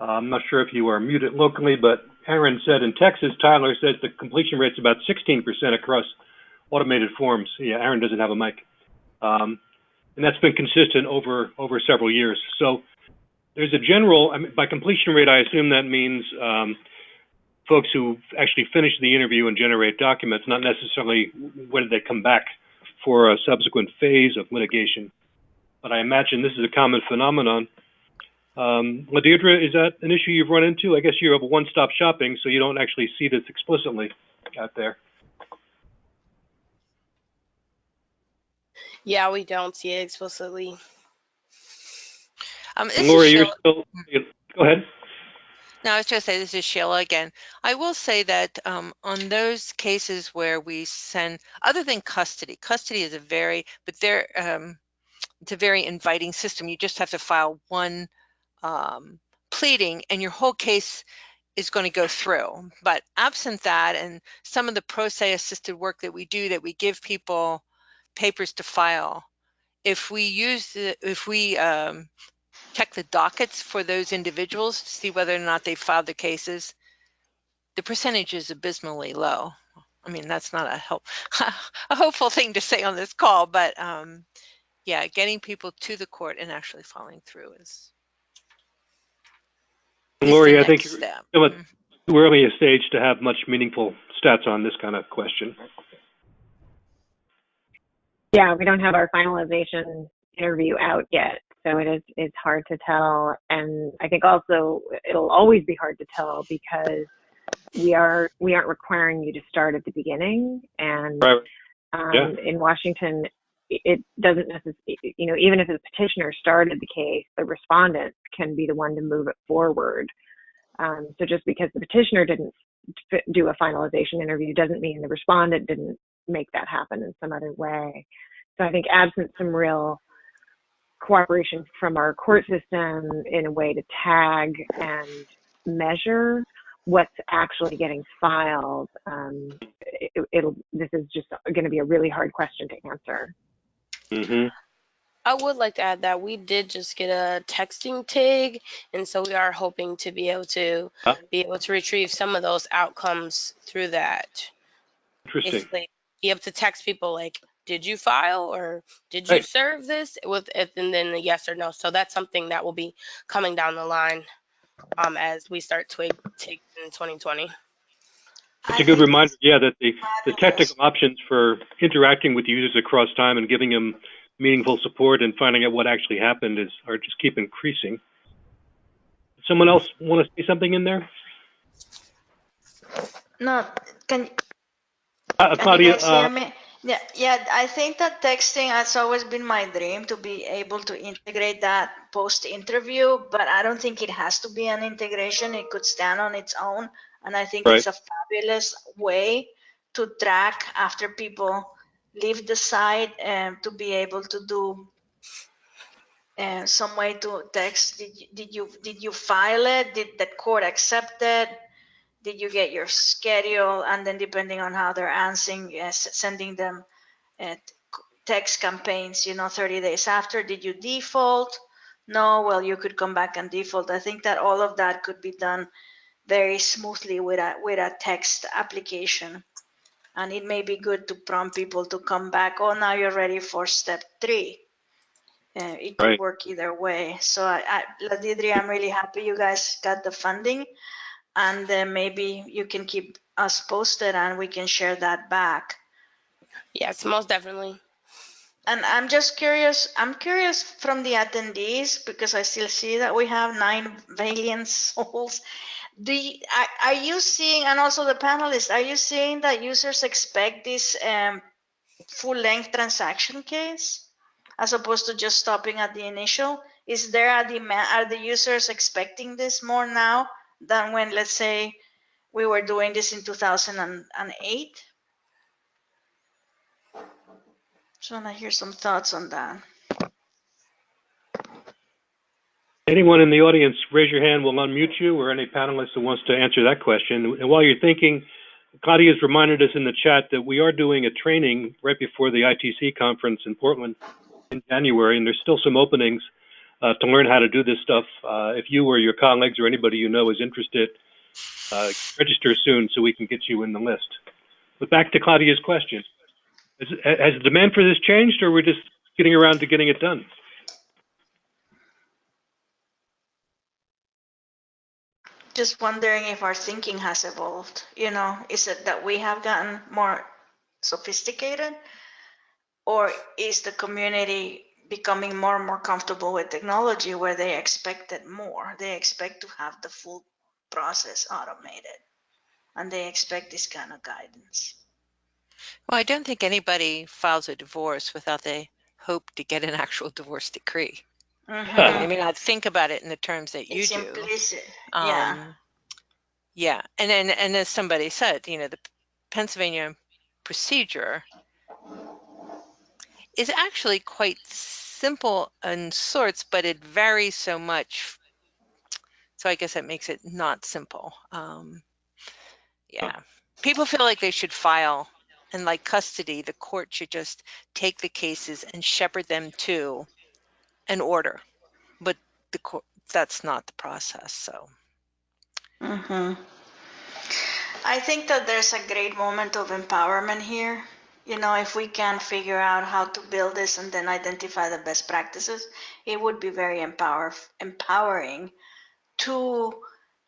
I'm not sure if you are muted locally, but Aaron said in Texas, Tyler says the completion rate's about 16% across automated forms. Yeah, Aaron doesn't have a mic. And that's been consistent over several years. So there's a general, I mean, by completion rate, I assume that means folks who actually finish the interview and generate documents, not necessarily when they come back for a subsequent phase of litigation. But I imagine this is a common phenomenon. Ladidra, is that an issue you've run into? I guess you have a one-stop shopping, so you don't actually see this explicitly out there. Yeah, we don't see it explicitly. Lori, you're still, go ahead. No, I was just saying, this is Sheila again. I will say that on those cases where we send, other than custody is a very, it's a very inviting system. You just have to file one pleading and your whole case is going to go through. But absent that and some of the pro se assisted work that we do, that we give people papers to file, if we check the dockets for those individuals to see whether or not they filed the cases, the percentage is abysmally low. I mean, that's not a hopeful thing to say on this call, but yeah, getting people to the court and actually following through is Lori, the I think next step. you're too early a stage to have much meaningful stats on this kind of question. Yeah, we don't have our finalization interview out yet, so it's hard to tell. And I think also it'll always be hard to tell because we aren't requiring you to start at the beginning. And right. In Washington, it doesn't necessarily, even if the petitioner started the case, the respondent can be the one to move it forward. So just because the petitioner didn't do a finalization interview doesn't mean the respondent didn't make that happen in some other way. So I think absent some real cooperation from our court system in a way to tag and measure what's actually getting filed, this is just going to be a really hard question to answer. Mm-hmm. I would like to add that we did just get a texting TIG, and so we are hoping to be able to retrieve some of those outcomes through that. Interesting. Basically, be able to text people like, "Did you file or did you serve this?" with it, and then a yes or no. So that's something that will be coming down the line as we start TIG in 2020. It's a good reminder, yeah, that the technical options for interacting with users across time and giving them meaningful support and finding out what actually happened are just keep increasing. Someone else want to say something in there? No, can Claudia, you guys hear me? Yeah, I think that texting has always been my dream, to be able to integrate that post-interview, but I don't think it has to be an integration. It could stand on its own, and I think it's a fabulous way to track after people leave the site and to be able to do some way to text. Did you file it? Did the court accept it? Did you get your schedule? And then depending on how they're answering, sending them text campaigns, 30 days after. Did you default? No, well, you could come back and default. I think that all of that could be done very smoothly with a text application. And it may be good to prompt people to come back. Oh, now you're ready for step 3. It could work either way. So Ladidri, I'm really happy you guys got the funding. And then maybe you can keep us posted and we can share that back. Yes, most definitely. And I'm just curious, from the attendees, because I still see that we have 9 billion souls. Are you seeing, and also the panelists, are you seeing that users expect this full-length transaction case as opposed to just stopping at the initial? Is there a demand? Are the users expecting this more now than when, let's say, we were doing this in 2008? So I want to hear some thoughts on that. Anyone in the audience, raise your hand, we'll unmute you, or any panelist who wants to answer that question. And while you're thinking, Claudia's reminded us in the chat that we are doing a training right before the ITC conference in Portland in January, and there's still some openings to learn how to do this stuff. If you or your colleagues or anybody you know is interested, register soon so we can get you in the list. But back to Claudia's question. Has the demand for this changed, or are we just getting around to getting it done? Just wondering if our thinking has evolved. Is it that we have gotten more sophisticated, or is the community becoming more and more comfortable with technology where they expect it more. They expect to have the full process automated, and they expect this kind of guidance. Well, I don't think anybody files a divorce without they hope to get an actual divorce decree. They may not think about it in the terms that you It's do. implicit. Yeah. Yeah, and as somebody said, the Pennsylvania procedure is actually quite simple in sorts, but it varies so much. So I guess that makes it not simple. Yeah, people feel like they should file, and like custody, the court should just take the cases and shepherd them to an order, but the court, that's not the process. So. I think that there's a great moment of empowerment here. If we can figure out how to build this and then identify the best practices, it would be very empowering to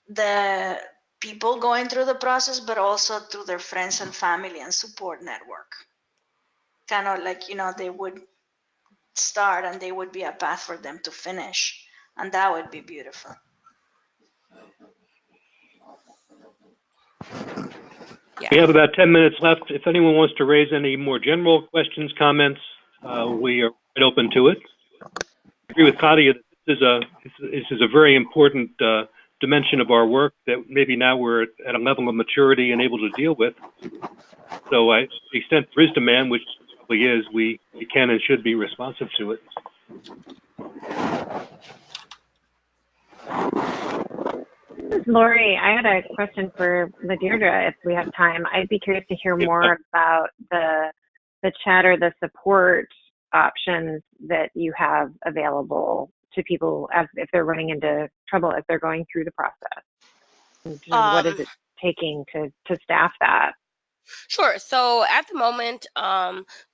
the people going through the process, but also to their friends and family and support network. Kind of like, they would start and they would be a path for them to finish. And that would be beautiful. Yeah. We have about 10 minutes left. If anyone wants to raise any more general questions, comments, we are quite open to it. I agree with Claudia. This is a very important dimension of our work that maybe now we're at a level of maturity and able to deal with. So to the extent there is demand, which probably is, we can and should be responsive to it. This is Lori. I had a question for Ladeirdre if we have time. I'd be curious to hear more about the chat or the support options that you have available to people if they're running into trouble as they're going through the process. And what is it taking to staff that? Sure. So at the moment,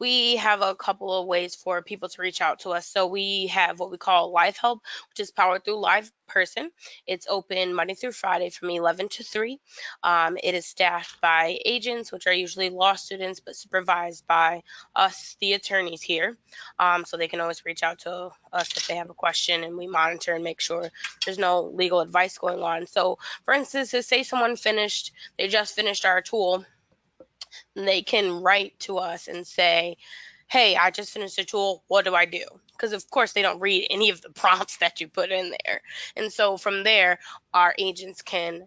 we have a couple of ways for people to reach out to us. So we have what we call LawHelp, which is powered through Live Person. It's open Monday through Friday from 11 to 3. It is staffed by agents, which are usually law students, but supervised by us, the attorneys here. So they can always reach out to us if they have a question, and we monitor and make sure there's no legal advice going on. So for instance, if say someone they just finished our tool, they can write to us and say, hey, I just finished a tool, what do I do? Because of course they don't read any of the prompts that you put in there. And so from there, our agents can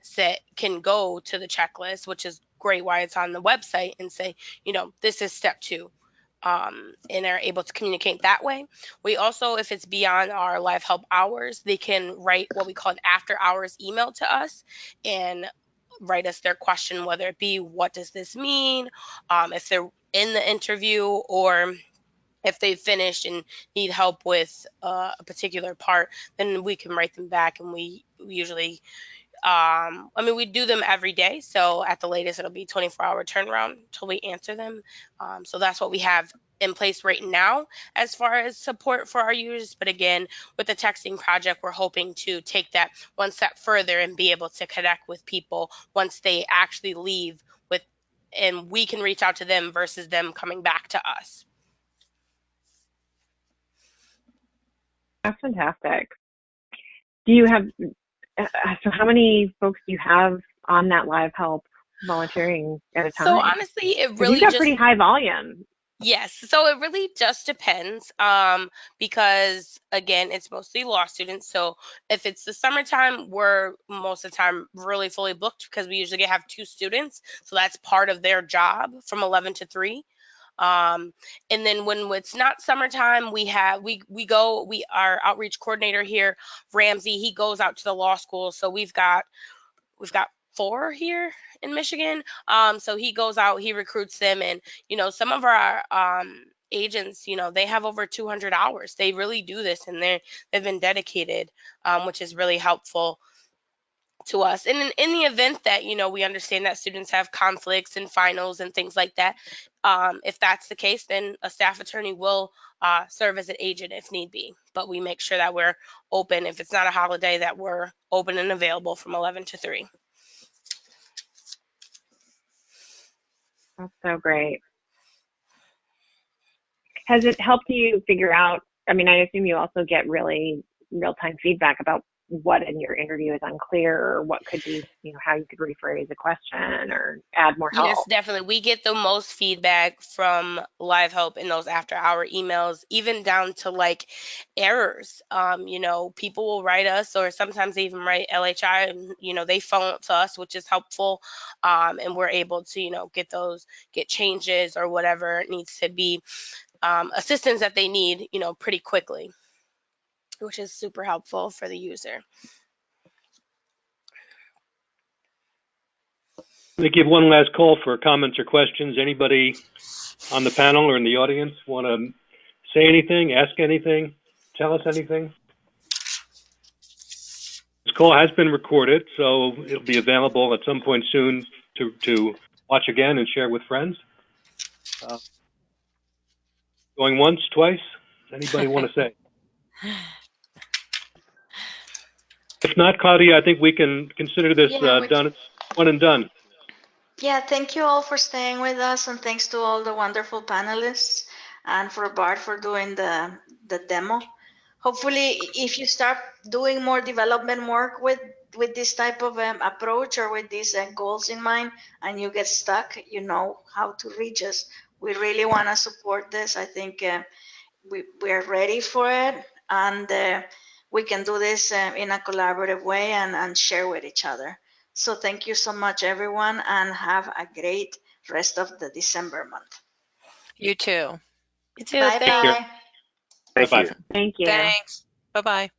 go to the checklist, which is great why it's on the website, and say, this is step 2. And are able to communicate that way. We also, if it's beyond our LawHelp hours, they can write what we call an after hours email to us and write us their question, whether it be, what does this mean? If they're in the interview, or if they've finished and need help with a particular part, then we can write them back. And we usually, we do them every day. So at the latest, it'll be 24-hour turnaround till we answer them. So that's what we have in place right now as far as support for our users. But again, with the texting project, we're hoping to take that one step further and be able to connect with people once they actually leave and we can reach out to them versus them coming back to us. That's fantastic. Do you have, so how many folks do you have on that LawHelp volunteering at a time? So honestly, it really you've got pretty high volume. Yes, so it really just depends, because again, it's mostly law students. So if it's the summertime, we're most of the time really fully booked because we usually have 2 students. So that's part of their job from 11 to 3. And then when it's not summertime, our outreach coordinator here, Ramsey, he goes out to the law school. So we've got 4 here in Michigan. So he goes out, he recruits them, and some of our agents, they have over 200 hours. They really do this, and they've been dedicated, which is really helpful to us. And in the event that we understand that students have conflicts and finals and things like that, if that's the case, then a staff attorney will serve as an agent if need be. But we make sure that we're open, if it's not a holiday, that we're open and available from 11 to 3. That's so great. Has it helped you figure out I mean, I assume you also get really real-time feedback about what in your interview is unclear, or what could be, how you could rephrase a question or add more help. Yes, definitely. We get the most feedback from LawHelp in those after-hour emails, even down to like errors. People will write us, or sometimes they even write LHI, and they phone up to us, which is helpful, and we're able to get changes or whatever needs to be, assistance that they need, pretty quickly, which is super helpful for the user. Let me give one last call for comments or questions. Anybody on the panel or in the audience want to say anything, ask anything, tell us anything? This call has been recorded, so it'll be available at some point soon to watch again and share with friends. Going once, twice? Anybody want to say? If not, Claudia, I think we can consider this done, one and done. Yeah, thank you all for staying with us, and thanks to all the wonderful panelists and for Bart for doing the demo. Hopefully, if you start doing more development work with this type of approach or with these goals in mind, and you get stuck, you know how to reach us. We really want to support this. I think we are ready for it, and we can do this in a collaborative way and share with each other. So thank you so much, everyone, and have a great rest of the December month. You too. You too. Bye-bye. Bye-bye. Thank you. Thanks. Bye-bye.